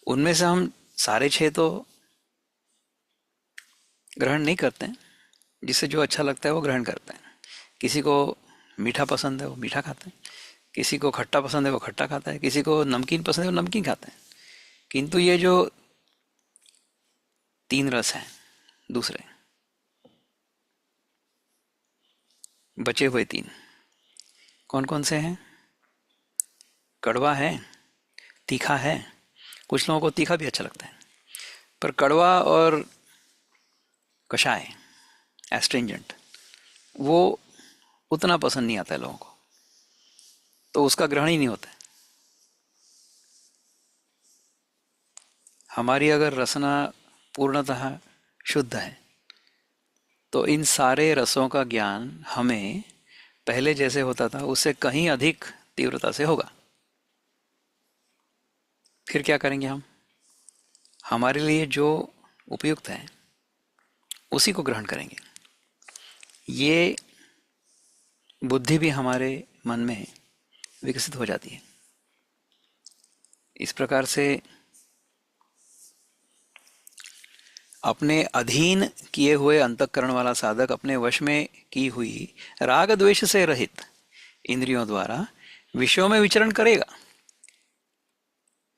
उनमें से हम सारे 6 तो ग्रहण नहीं करते हैं, जिसे जो अच्छा लगता है वो ग्रहण करते हैं। किसी को मीठा पसंद है वो मीठा खाता है, किसी को खट्टा पसंद है वो खट्टा खाता है, किसी को नमकीन पसंद है वो नमकीन खाता है। किंतु ये जो 3 रस हैं दूसरे, बचे हुए 3 कौन कौन से हैं? कड़वा है, तीखा है, कुछ लोगों को तीखा भी अच्छा लगता है, पर कड़वा और कषाय, एस्ट्रिंजेंट, वो उतना पसंद नहीं आता है लोगों को, तो उसका ग्रहण ही नहीं होता है। हमारी अगर रसना पूर्णतः शुद्ध है तो इन सारे रसों का ज्ञान हमें पहले जैसे होता था उससे कहीं अधिक तीव्रता से होगा। फिर क्या करेंगे हम? हमारे लिए जो उपयुक्त है उसी को ग्रहण करेंगे। ये बुद्धि भी हमारे मन में विकसित हो जाती है। इस प्रकार से अपने अधीन किए हुए अंतःकरण वाला साधक अपने वश में की हुई राग द्वेष से रहित इंद्रियों द्वारा विषयों में विचरण करेगा।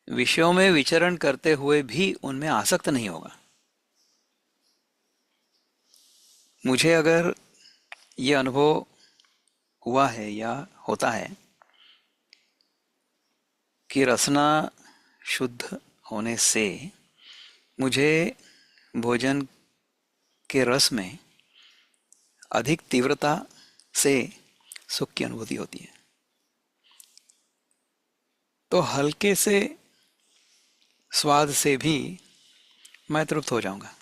विषयों में विचरण करते हुए भी उनमें आसक्त नहीं होगा। मुझे अगर ये अनुभव हुआ है या होता है कि रसना शुद्ध होने से मुझे भोजन के रस में अधिक तीव्रता से सुख की अनुभूति होती है, तो हल्के से स्वाद से भी मैं तृप्त हो जाऊंगा।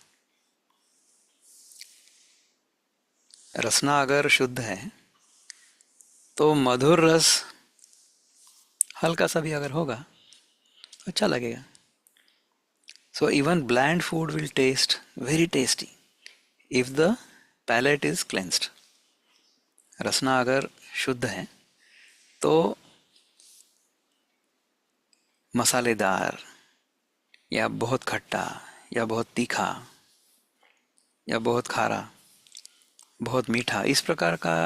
रसना अगर शुद्ध है तो मधुर रस हल्का सा भी अगर होगा अच्छा लगेगा. So even bland food will taste very tasty if the palate is cleansed. रसना अगर शुद्ध है तो मसालेदार या बहुत खट्टा या बहुत तीखा या बहुत खारा, बहुत मीठा, इस प्रकार का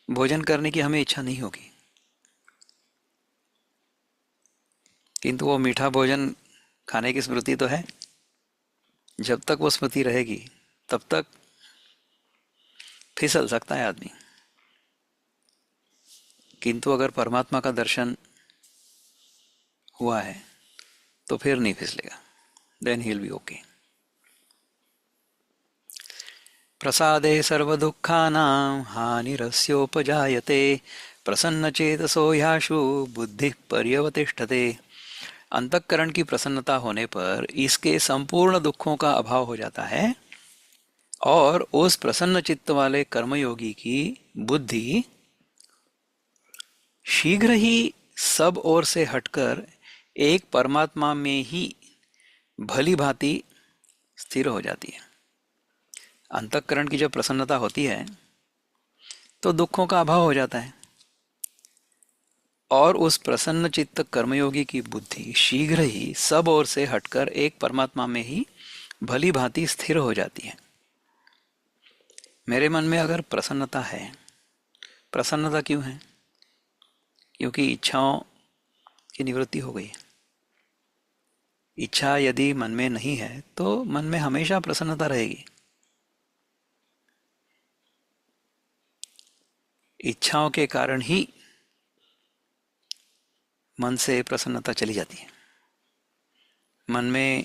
भोजन करने की हमें इच्छा नहीं होगी. किंतु वो मीठा भोजन खाने की स्मृति तो है. जब तक वो स्मृति रहेगी तब तक फिसल सकता है आदमी. किंतु अगर परमात्मा का दर्शन हुआ है तो फिर नहीं फिसलेगा. Then he will be okay. प्रसादे सर्वदुःखानां हानिरस्योपजायते प्रसन्नचेतसो ह्याशु बुद्धिः पर्यवतिष्ठते. अंतःकरण की प्रसन्नता होने पर इसके संपूर्ण दुखों का अभाव हो जाता है और उस प्रसन्न चित्त वाले कर्मयोगी की बुद्धि शीघ्र ही सब ओर से हटकर एक परमात्मा में ही भली भांति स्थिर हो जाती है. अंतःकरण की जब प्रसन्नता होती है तो दुखों का अभाव हो जाता है और उस प्रसन्न चित्त कर्मयोगी की बुद्धि शीघ्र ही सब ओर से हटकर एक परमात्मा में ही भली भांति स्थिर हो जाती है. मेरे मन में अगर प्रसन्नता है, प्रसन्नता क्यों है? क्योंकि इच्छाओं की निवृत्ति हो गई. इच्छा यदि मन में नहीं है तो मन में हमेशा प्रसन्नता रहेगी. इच्छाओं के कारण ही मन से प्रसन्नता चली जाती है. मन में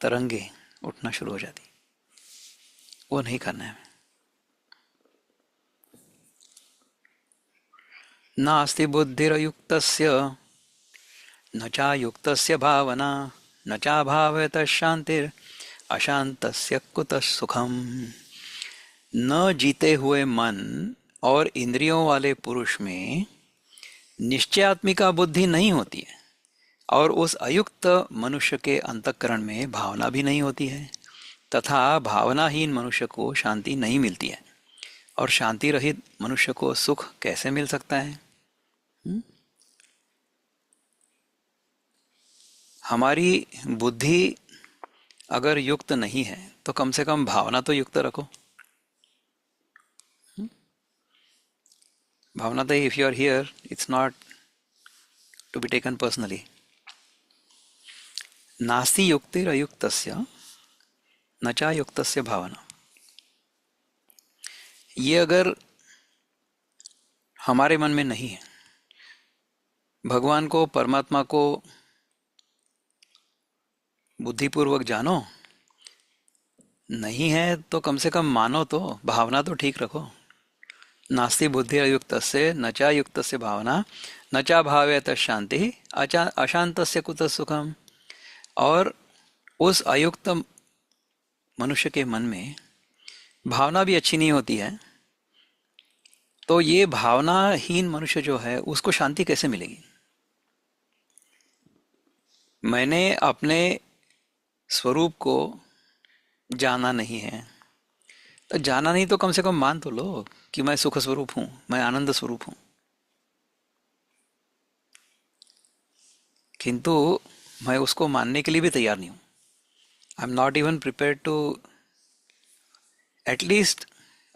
तरंगे उठना शुरू हो जाती. वो नहीं करना है. नास्ति बुद्धिरयुक्तस्य न चायुक्तस्य भावना न चाभावयतः शांतिर अशांतस्य कुतः सुखम. न जीते हुए मन और इंद्रियों वाले पुरुष में निश्चयात्मिका बुद्धि नहीं होती है और उस अयुक्त मनुष्य के अंतःकरण में भावना भी नहीं होती है तथा भावनाहीन मनुष्य को शांति नहीं मिलती है. और शांति रहित मनुष्य को सुख कैसे मिल सकता है? हमारी बुद्धि अगर युक्त नहीं है तो कम से कम भावना तो युक्त रखो. भावना तो if you are here it's not to be taken personally. नास्ति युक्तिरयुक्तस्य न चायुक्तस्य भावना. ये अगर हमारे मन में नहीं है, भगवान को परमात्मा को बुद्धिपूर्वक जानो, नहीं है तो कम से कम मानो तो, भावना तो ठीक रखो. नास्ति बुद्धि अयुक्तस्य न चायुक्तस्य भावना न चा भावयतः शांति अशांतस्य कुतः सुखम. और उस अयुक्त मनुष्य के मन में भावना भी अच्छी नहीं होती है तो ये भावनाहीन मनुष्य जो है उसको शांति कैसे मिलेगी? मैंने अपने स्वरूप को जाना नहीं है तो जाना नहीं तो कम से कम मान तो लो कि मैं सुख स्वरूप हूं, मैं आनंद स्वरूप हूं. किंतु मैं उसको मानने के लिए भी तैयार नहीं हूं. I am not even prepare to at least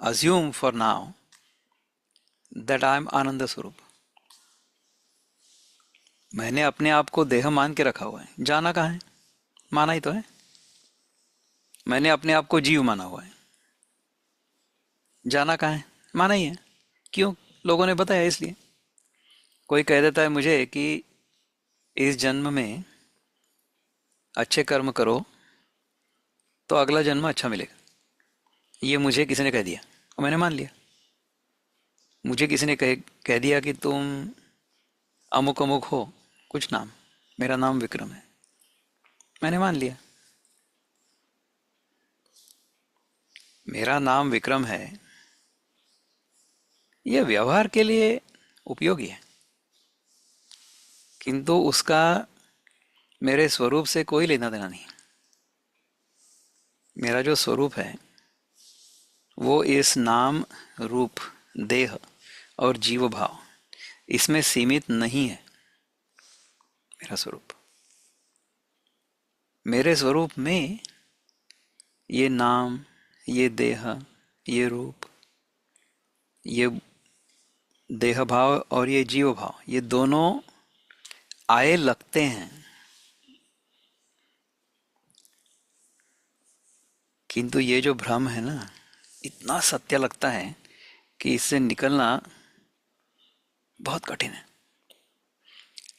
assume for now that I am anand swaroop. मैंने अपने आप को देह मान के रखा हुआ है. जाना कहाँ है? माना ही तो है. मैंने अपने आप को जीव माना हुआ है. जाना कहाँ है? माना ही है. क्यों? लोगों ने बताया इसलिए. कोई कह देता है मुझे कि इस जन्म में अच्छे कर्म करो तो अगला जन्म अच्छा मिलेगा. ये मुझे किसी ने कह दिया और मैंने मान लिया. मुझे किसी ने कह दिया कि तुम अमुक अमुक हो, कुछ नाम, मेरा नाम विक्रम है, मैंने मान लिया. मेरा नाम विक्रम है, यह व्यवहार के लिए उपयोगी है. किंतु उसका मेरे स्वरूप से कोई लेना देना नहीं। मेरा जो स्वरूप है वो इस नाम, रूप, देह और जीव भाव, इसमें सीमित नहीं है। मेरा स्वरूप, मेरे स्वरूप में ये नाम, ये देह, ये रूप, ये देह भाव और ये जीव भाव, ये दोनों आए लगते हैं, किंतु ये जो भ्रम है ना, इतना सत्य लगता है कि इससे निकलना बहुत कठिन है।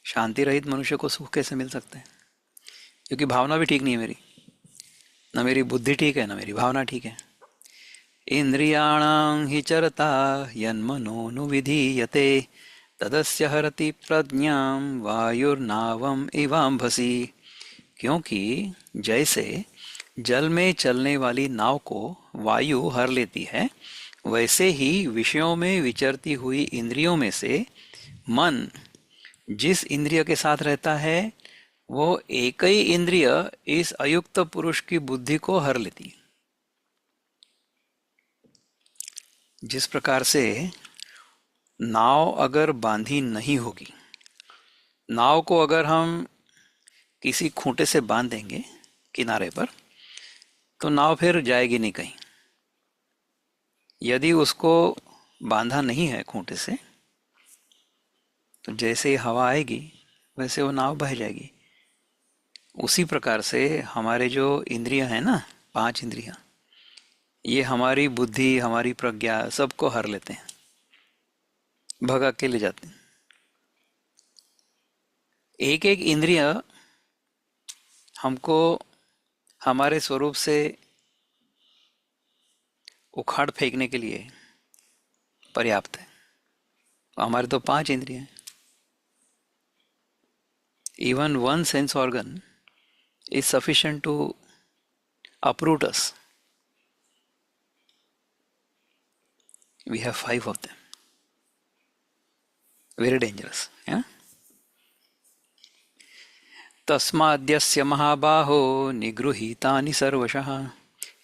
शांति रहित मनुष्य को सुख कैसे मिल सकते हैं? क्योंकि भावना भी ठीक नहीं है मेरी, ना मेरी बुद्धि ठीक है, ना मेरी भावना ठीक है। इंद्रियाणां हि चरता यन्मनोनुविधीयते तदस्य हरति प्रज्ञां वायुर्नावम इवाम्भसि। क्योंकि जैसे जल में चलने वाली नाव को वायु हर लेती है, वैसे ही विषयों में विचरती हुई इंद्रियों में से मन जिस इंद्रिय के साथ रहता है, वो एक ही इंद्रिय इस अयुक्त पुरुष की बुद्धि को हर लेती है। जिस प्रकार से नाव अगर बांधी नहीं होगी, नाव को अगर हम किसी खूंटे से बांध देंगे किनारे पर, तो नाव फिर जाएगी नहीं कहीं। यदि उसको बांधा नहीं है खूंटे से, तो जैसे ही हवा आएगी वैसे वो नाव बह जाएगी। उसी प्रकार से हमारे जो इंद्रियां हैं ना, 5 इंद्रियां, ये हमारी बुद्धि, हमारी प्रज्ञा सबको हर लेते हैं, भगा के ले जाते हैं। एक एक इंद्रिय हमको हमारे स्वरूप से उखाड़ फेंकने के लिए पर्याप्त है। हमारे तो 5 इंद्रिय हैं। Even one sense organ is sufficient to uproot us. We have 5 of them. Very dangerous. Yeah? तस्माद्यस्य महाबाहो निगृहीतानि सर्वशः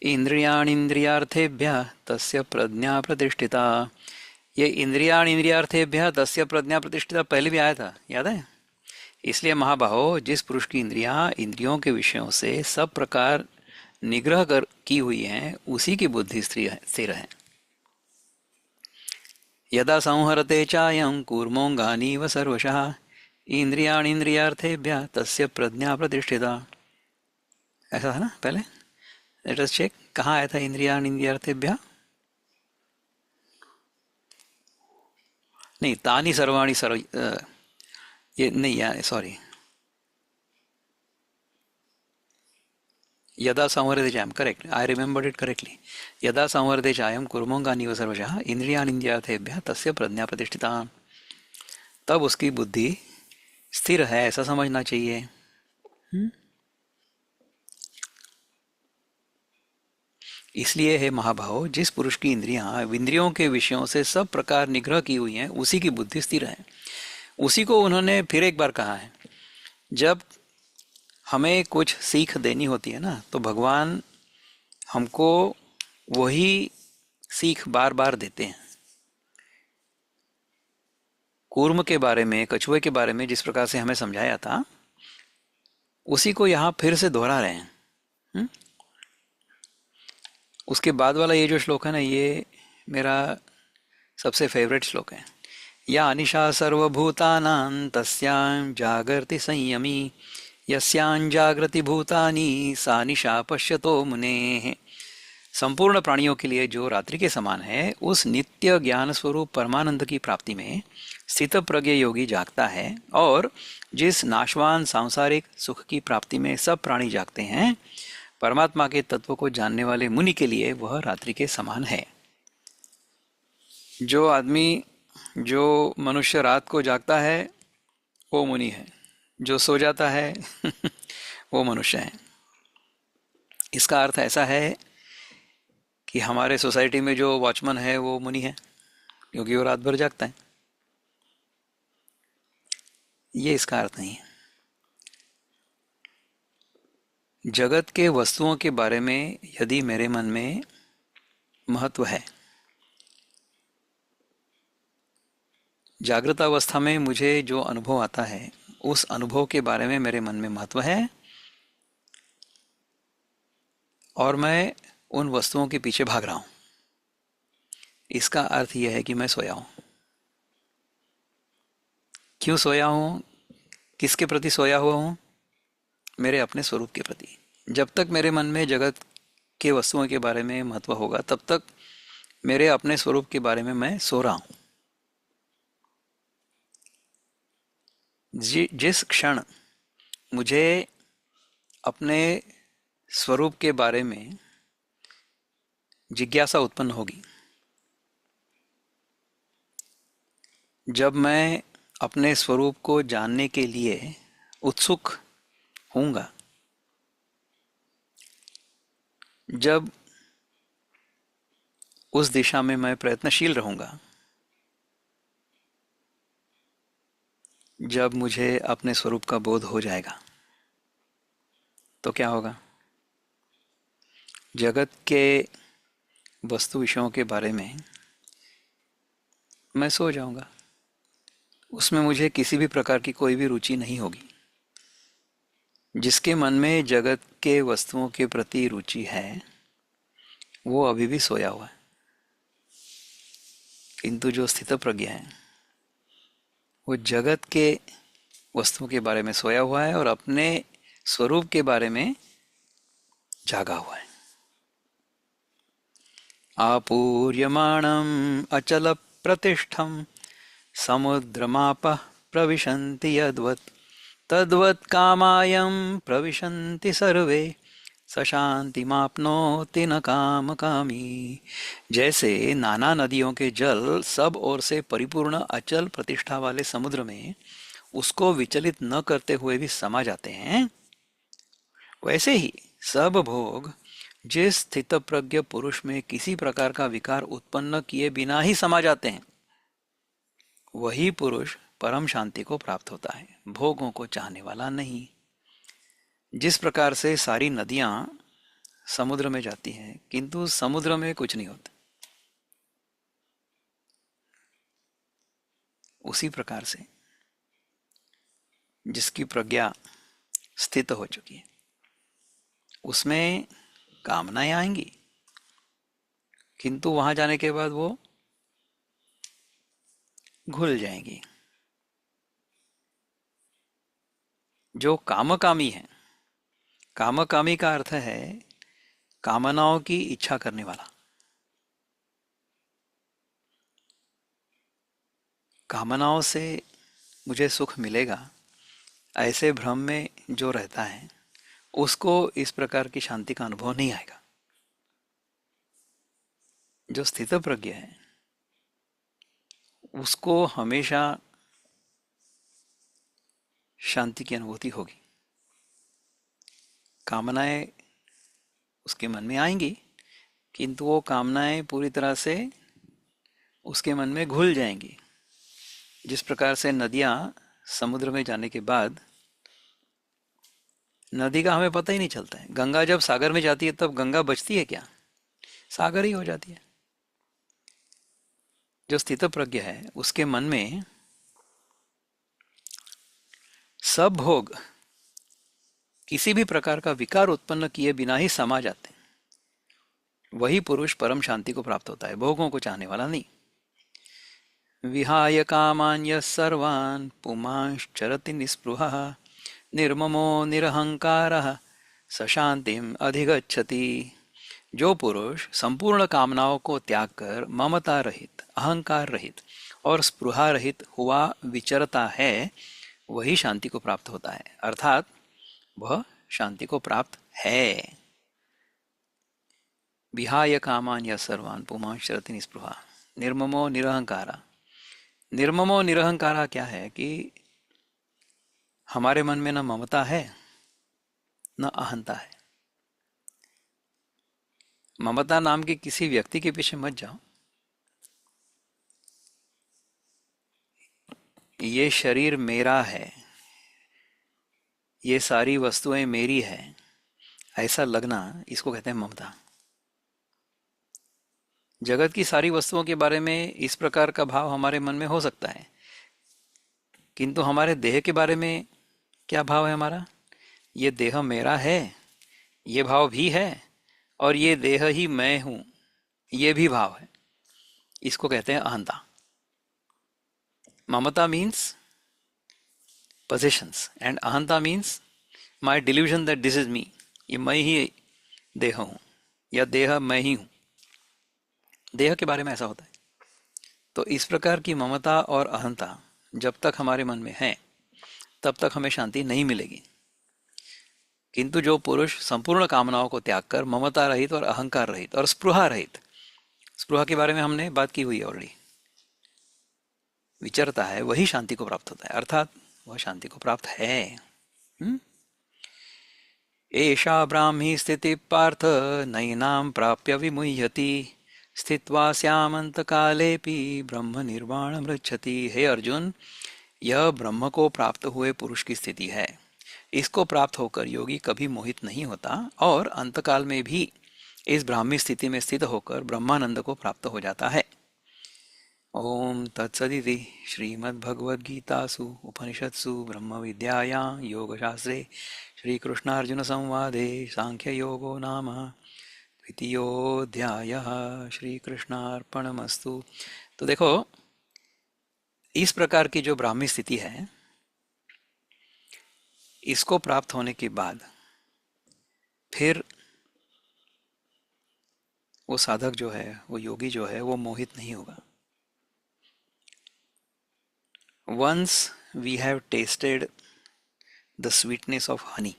इंद्रियाणीन्द्रियार्थेभ्यः तस्य प्रज्ञा प्रतिष्ठिता। ये इंद्रियाणीन्द्रियार्थेभ्यः तस्य प्रज्ञा प्रतिष्ठिता पहले भी आया था, याद है? इसलिए महाबाहो, जिस पुरुष की इंद्रियां इंद्रियों के विषयों से सब प्रकार निग्रह कर की हुई हैं, उसी की बुद्धि स्थिर है। यदा संहरते चायं कूर्मोऽङ्गानीव सर्वशः इंद्रियाणीन्द्रियार्थेभ्यः तस्य प्रज्ञा प्रतिष्ठिता। ऐसा था ना पहले? लेट अस चेक, कहाँ आया था इंद्रियाणीन्द्रियार्थेभ्यः? नहीं, तानि सर्वाणि ये नहीं यार, सॉरी। यदा संवर्धते चायं, correct, I remembered it correctly. यदा संवर्धते चायं कुर्मोऽङ्गानीव सर्वशः इंद्रियाणीन्द्रियार्थेभ्यः तस्य प्रज्ञा प्रतिष्ठिता। तब उसकी बुद्धि स्थिर है, ऐसा समझना चाहिए। इसलिए है महाभाव, जिस पुरुष की इंद्रियां इंद्रियों के विषयों से सब प्रकार निग्रह की हुई हैं, उसी की बुद्धि स्थिर है। उसी को उन्होंने फिर एक बार कहा है। जब हमें कुछ सीख देनी होती है ना, तो भगवान हमको वही सीख बार बार देते हैं। कूर्म के बारे में, कछुए के बारे में जिस प्रकार से हमें समझाया था, उसी को यहाँ फिर से दोहरा रहे हैं। उसके बाद वाला ये जो श्लोक है ना, ये मेरा सबसे फेवरेट श्लोक है। या निशा सर्वभूतानां तस्यां जागर्ति संयमी यस्यां जागृति भूतानि सा निशा पश्यतो मुनेः। संपूर्ण प्राणियों के लिए जो रात्रि के समान है, उस नित्य ज्ञान स्वरूप परमानंद की प्राप्ति में स्थित प्रज्ञ योगी जागता है, और जिस नाशवान सांसारिक सुख की प्राप्ति में सब प्राणी जागते हैं, परमात्मा के तत्व को जानने वाले मुनि के लिए वह रात्रि के समान है। जो मनुष्य रात को जागता है वो मुनि है, जो सो जाता है वो मनुष्य है। इसका अर्थ ऐसा है कि हमारे सोसाइटी में जो वॉचमैन है वो मुनि है, क्योंकि वो रात भर जागता है। ये इसका अर्थ नहीं है। जगत के वस्तुओं के बारे में यदि मेरे मन में महत्व है, जागृत अवस्था में मुझे जो अनुभव आता है उस अनुभव के बारे में मेरे मन में महत्व है, और मैं उन वस्तुओं के पीछे भाग रहा हूं, इसका अर्थ यह है कि मैं सोया हूं। क्यों सोया हूं? किसके प्रति सोया हुआ हूं? मेरे अपने स्वरूप के प्रति। जब तक मेरे मन में जगत के वस्तुओं के बारे में महत्व होगा तब तक मेरे अपने स्वरूप के बारे में मैं सो रहा हूं। जिस क्षण मुझे अपने स्वरूप के बारे में जिज्ञासा उत्पन्न होगी, जब मैं अपने स्वरूप को जानने के लिए उत्सुक होऊंगा, जब उस दिशा में मैं प्रयत्नशील रहूंगा, जब मुझे अपने स्वरूप का बोध हो जाएगा, तो क्या होगा? जगत के वस्तु विषयों के बारे में मैं सो जाऊंगा। उसमें मुझे किसी भी प्रकार की कोई भी रुचि नहीं होगी। जिसके मन में जगत के वस्तुओं के प्रति रुचि है वो अभी भी सोया हुआ है। किंतु जो स्थित प्रज्ञ है वो जगत के वस्तुओं के बारे में सोया हुआ है और अपने स्वरूप के बारे में जागा हुआ है। आपूर्यमाणम अचल प्रतिष्ठम समुद्रमापः प्रविशन्ति यद्वत् तद्वत् कामायं प्रविशन्ति सर्वे स शांतिमाप्नोति न काम कामी। जैसे नाना नदियों के जल सब ओर से परिपूर्ण अचल प्रतिष्ठा वाले समुद्र में उसको विचलित न करते हुए भी समा जाते हैं, वैसे ही सब भोग जिस स्थित प्रज्ञ पुरुष में किसी प्रकार का विकार उत्पन्न किए बिना ही समा जाते हैं, वही पुरुष परम शांति को प्राप्त होता है, भोगों को चाहने वाला नहीं। जिस प्रकार से सारी नदियां समुद्र में जाती हैं किंतु समुद्र में कुछ नहीं होता, उसी प्रकार से जिसकी प्रज्ञा स्थित हो चुकी है उसमें कामनाएं आएंगी, किंतु वहां जाने के बाद वो घुल जाएंगी। जो कामकामी है, कामकामी का अर्थ है कामनाओं की इच्छा करने वाला। कामनाओं से मुझे सुख मिलेगा ऐसे भ्रम में जो रहता है उसको इस प्रकार की शांति का अनुभव नहीं आएगा। जो स्थित प्रज्ञ है उसको हमेशा शांति की अनुभूति होगी। कामनाएं उसके मन में आएंगी किंतु वो कामनाएं पूरी तरह से उसके मन में घुल जाएंगी। जिस प्रकार से नदियां समुद्र में जाने के बाद नदी का हमें पता ही नहीं चलता है। गंगा जब सागर में जाती है तब गंगा बचती है क्या? सागर ही हो जाती है। जो स्थित प्रज्ञ है उसके मन में सब भोग किसी भी प्रकार का विकार उत्पन्न किए बिना ही समा जाते हैं, वही पुरुष परम शांति को प्राप्त होता है, भोगों को चाहने वाला नहीं। विहाय कामान्य सर्वान् पुमांश्चरति निस्पृहः निर्ममो निरहंकारः स शांतिम अधिगच्छति। जो पुरुष संपूर्ण कामनाओं को त्याग कर ममता रहित, अहंकार रहित और स्पृहा रहित हुआ विचरता है वही शांति को प्राप्त होता है, अर्थात वह शांति को प्राप्त है। विहाय कामान्य सर्वान् पुमांश्चरति निस्पृहा निर्ममो निरहंकारा। निर्ममो निरहंकारा क्या है कि हमारे मन में न ममता है न अहंता है। ममता नाम के किसी व्यक्ति के पीछे मत जाओ। ये शरीर मेरा है ये सारी वस्तुएं मेरी है, ऐसा लगना, इसको कहते हैं ममता। जगत की सारी वस्तुओं के बारे में इस प्रकार का भाव हमारे मन में हो सकता है, किंतु हमारे देह के बारे में क्या भाव है हमारा? ये देह मेरा है, ये भाव भी है, और ये देह ही मैं हूं, ये भी भाव है। इसको कहते हैं अहंता। ममता means possessions and ahanta means my delusion that this is me, ये मैं ही देह हूं, या देह मैं ही हूं। देह के बारे में ऐसा होता है। तो इस प्रकार की ममता और अहंता जब तक हमारे मन में है, तब तक हमें शांति नहीं मिलेगी। किंतु जो पुरुष संपूर्ण कामनाओं को त्याग कर ममता रहित और अहंकार रहित और स्पृहा रहित, स्पृहा के बारे में हमने बात की हुई है ऑलरेडी, विचरता है, वही शांति को प्राप्त होता है, अर्थात वह शांति को प्राप्त है। एषा ब्राह्मी स्थिति पार्थ नैनां प्राप्य विमुह्यति स्थित्वा स्यामंत कालेपि ब्रह्म निर्वाण मृच्छति। हे अर्जुन, यह ब्रह्म को प्राप्त हुए पुरुष की स्थिति है। इसको प्राप्त होकर योगी कभी मोहित नहीं होता और अंतकाल में भी इस ब्राह्मी स्थिति में स्थित होकर ब्रह्मानंद को प्राप्त हो जाता है। ओम तत्सदिति श्रीमद्भगवद्गीतासु उपनिषत्सु ब्रह्म विद्यायां योगशास्त्रे श्रीकृष्णार्जुन संवादे सांख्य योगो नाम द्वितीयोऽध्यायः। श्रीकृष्णार्पणमस्तु। तो देखो, इस प्रकार की जो ब्राह्मी स्थिति है, इसको प्राप्त होने के बाद फिर वो साधक जो है, वो योगी जो है, वो मोहित नहीं होगा। Once we have tasted the sweetness of honey,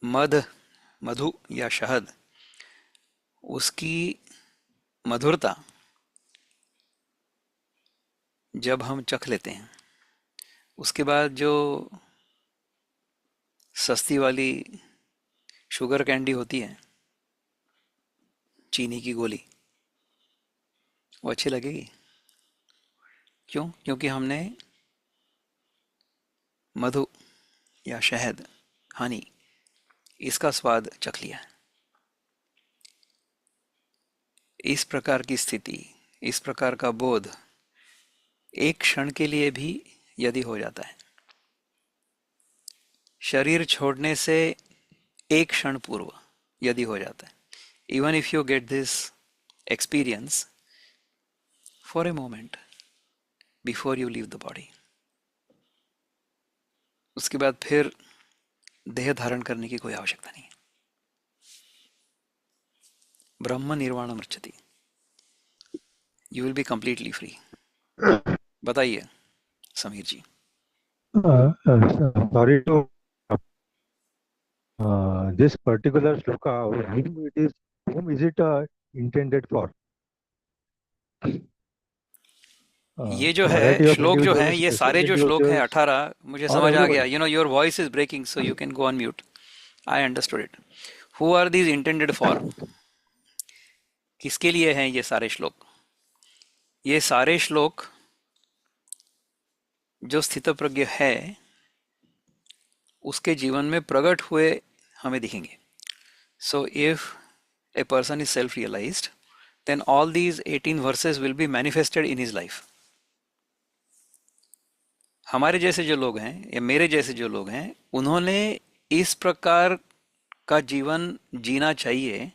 मध, मधु या शहद, उसकी मधुरता जब हम चख लेते हैं, उसके बाद जो सस्ती वाली शुगर कैंडी होती है, चीनी की गोली, वो अच्छी लगेगी। क्यों? क्योंकि हमने मधु या शहद, हनी, इसका स्वाद चख लिया है। इस प्रकार की स्थिति, इस प्रकार का बोध एक क्षण के लिए भी यदि हो जाता है, शरीर छोड़ने से एक क्षण पूर्व यदि हो जाता है, even if you get this experience for a moment before you leave the body, उसके बाद फिर देह धारण करने की कोई आवश्यकता नहीं है। ब्रह्म निर्वाण मृच्छति, you will be completely free. बताइए समीर जी। Sorry to this particular shloka, whom is it intended for? ये जो है Variety of श्लोक जो है, individuals, ये सारे specific जो श्लोक हैं individuals, 18, मुझे or समझ आ गया। everybody? You know your voice is breaking, so you can go on mute. I understood it. Who are these intended for? किसके लिए हैं ये सारे श्लोक? ये सारे श्लोक जो स्थितप्रज्ञ है उसके जीवन में प्रकट हुए हमें दिखेंगे। So if a person is self realized, then all these 18 verses will be manifested in his life. हमारे जैसे जो लोग हैं या मेरे जैसे जो लोग हैं, उन्होंने इस प्रकार का जीवन जीना चाहिए,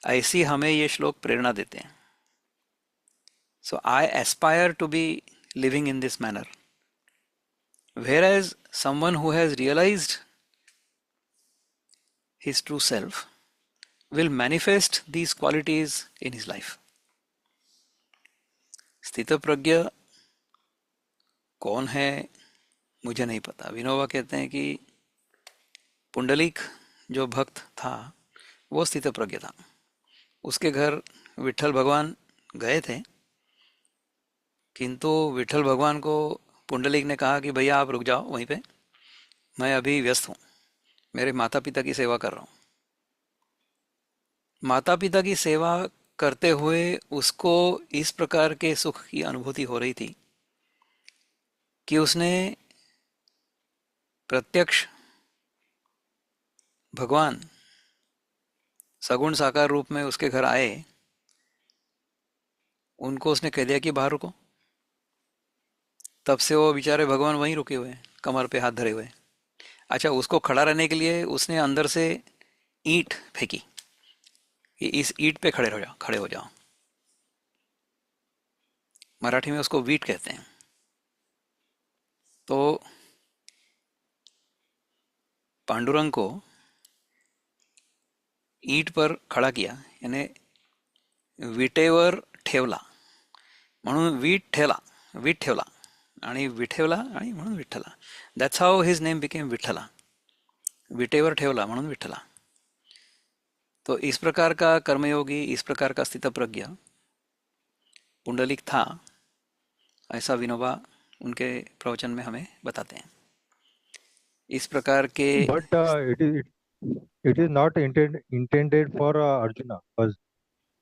ऐसी हमें ये श्लोक प्रेरणा देते हैं। So I aspire to be living in this manner, whereas someone who has realized his true self will manifest these qualities in his life. स्थित प्रज्ञ कौन है मुझे नहीं पता। विनोबा कहते हैं कि पुंडलिक जो भक्त था वो स्थित प्रज्ञ था। उसके घर विठल भगवान गए थे, किंतु विठल भगवान को पुंडलिक ने कहा कि भैया आप रुक जाओ वहीं पे, मैं अभी व्यस्त हूँ, मेरे माता पिता की सेवा कर रहा हूँ। माता पिता की सेवा करते हुए उसको इस प्रकार के सुख की अनुभूति हो रही थी कि उसने प्रत्यक्ष भगवान सगुण साकार रूप में उसके घर आए, उनको उसने कह दिया कि बाहर रुको। तब से वो बेचारे भगवान वहीं रुके हुए हैं, कमर पे हाथ धरे हुए। अच्छा, उसको खड़ा रहने के लिए उसने अंदर से ईंट फेंकी कि इस ईंट पे खड़े हो जाओ, खड़े हो जाओ। मराठी में उसको वीट कहते हैं। तो पांडुरंग को ईंट पर खडा किया, यानी विटेवर ठेवला, म्हणून वीट ठेवला आणि विठेवला आणि म्हणून विठ्ठला. That's how his name became Vitthala. विटेवर ठेवला म्हणून विठ्ठला. तो इस प्रकार का कर्मयोगी, इस प्रकार का स्थितप्रज्ञ पुंडलिक था, ऐसा विनोबा उनके प्रवचन में हमें बताते हैं। इस प्रकार के But it is not intended for Arjuna, because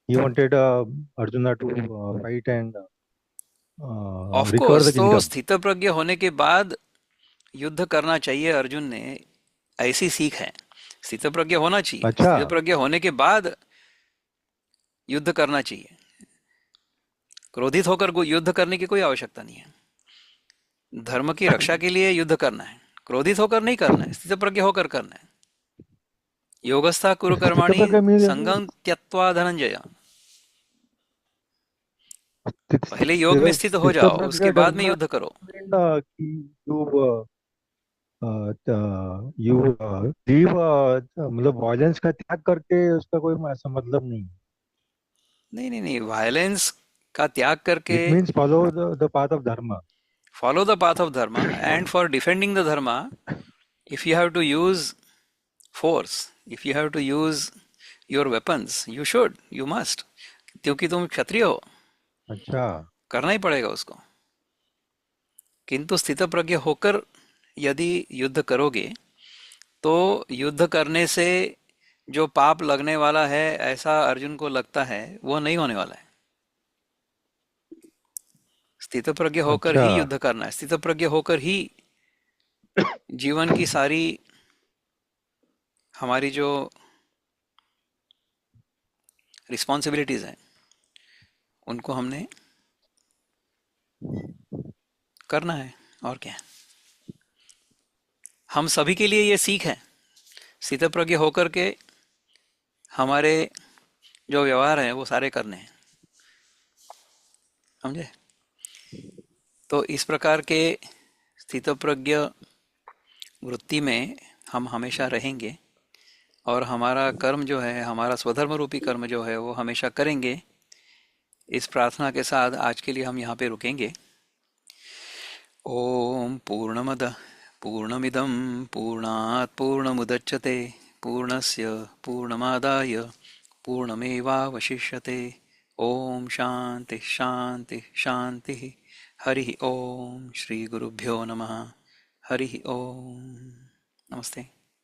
he wanted Arjuna to fight and of recover the course, तो kingdom. स्थितप्रज्ञ होने के बाद युद्ध करना चाहिए अर्जुन ने, ऐसी सीख है। स्थितप्रज्ञ होना चाहिए, अच्छा। स्थितप्रज्ञ होने के बाद युद्ध करना चाहिए। क्रोधित होकर युद्ध करने की कोई आवश्यकता नहीं है। धर्म की रक्षा के लिए युद्ध करना है, क्रोधित होकर नहीं करना है, स्थितप्रज्ञ होकर करना है। योगस्था कुरु कर्माणि स्थितप्रज्ञ means संगम त्यक्त्वा धनंजय। पहले योग में स्थित हो जाओ, उसके स्थितप्रज्ञ does बाद में not युद्ध करो। mean कि यू लीव, मतलब वायलेंस का त्याग करके उसका कोई ऐसा मतलब नहीं। नहीं नहीं नहीं, वायलेंस का त्याग करके, it means follow the path of dharma. Follow the path of dharma, and for defending the dharma if you have to use force, if you have to use your weapons, you should, you must, क्योंकि तुम क्षत्रिय हो, अच्छा। करना ही पड़ेगा उसको। किंतु स्थितप्रज्ञ होकर यदि युद्ध करोगे तो युद्ध करने से जो पाप लगने वाला है, ऐसा अर्जुन को लगता है, वो नहीं होने वाला है। स्थितप्रज्ञ होकर अच्छा। ही युद्ध करना है, स्थितप्रज्ञ होकर ही जीवन की सारी हमारी जो रिस्पॉन्सिबिलिटीज हैं उनको हमने करना है, और क्या है। हम सभी के लिए ये सीख है, स्थितप्रज्ञ होकर के हमारे जो व्यवहार हैं वो सारे करने हैं, समझे। तो इस प्रकार के स्थितप्रज्ञ वृत्ति में हम हमेशा रहेंगे, और हमारा कर्म जो है, हमारा स्वधर्म रूपी कर्म जो है, वो हमेशा करेंगे। इस प्रार्थना के साथ आज के लिए हम यहाँ पे रुकेंगे। ओम पूर्णमद पूर्णमिदं पूर्णात् पूर्णमुदच्यते पूर्णस्य पूर्णमादाय पूर्णमेवावशिष्यते। ओम शांति शांति शांति। हरि ओम। श्री गुरुभ्यो नमः। हरि ओम। नमस्ते।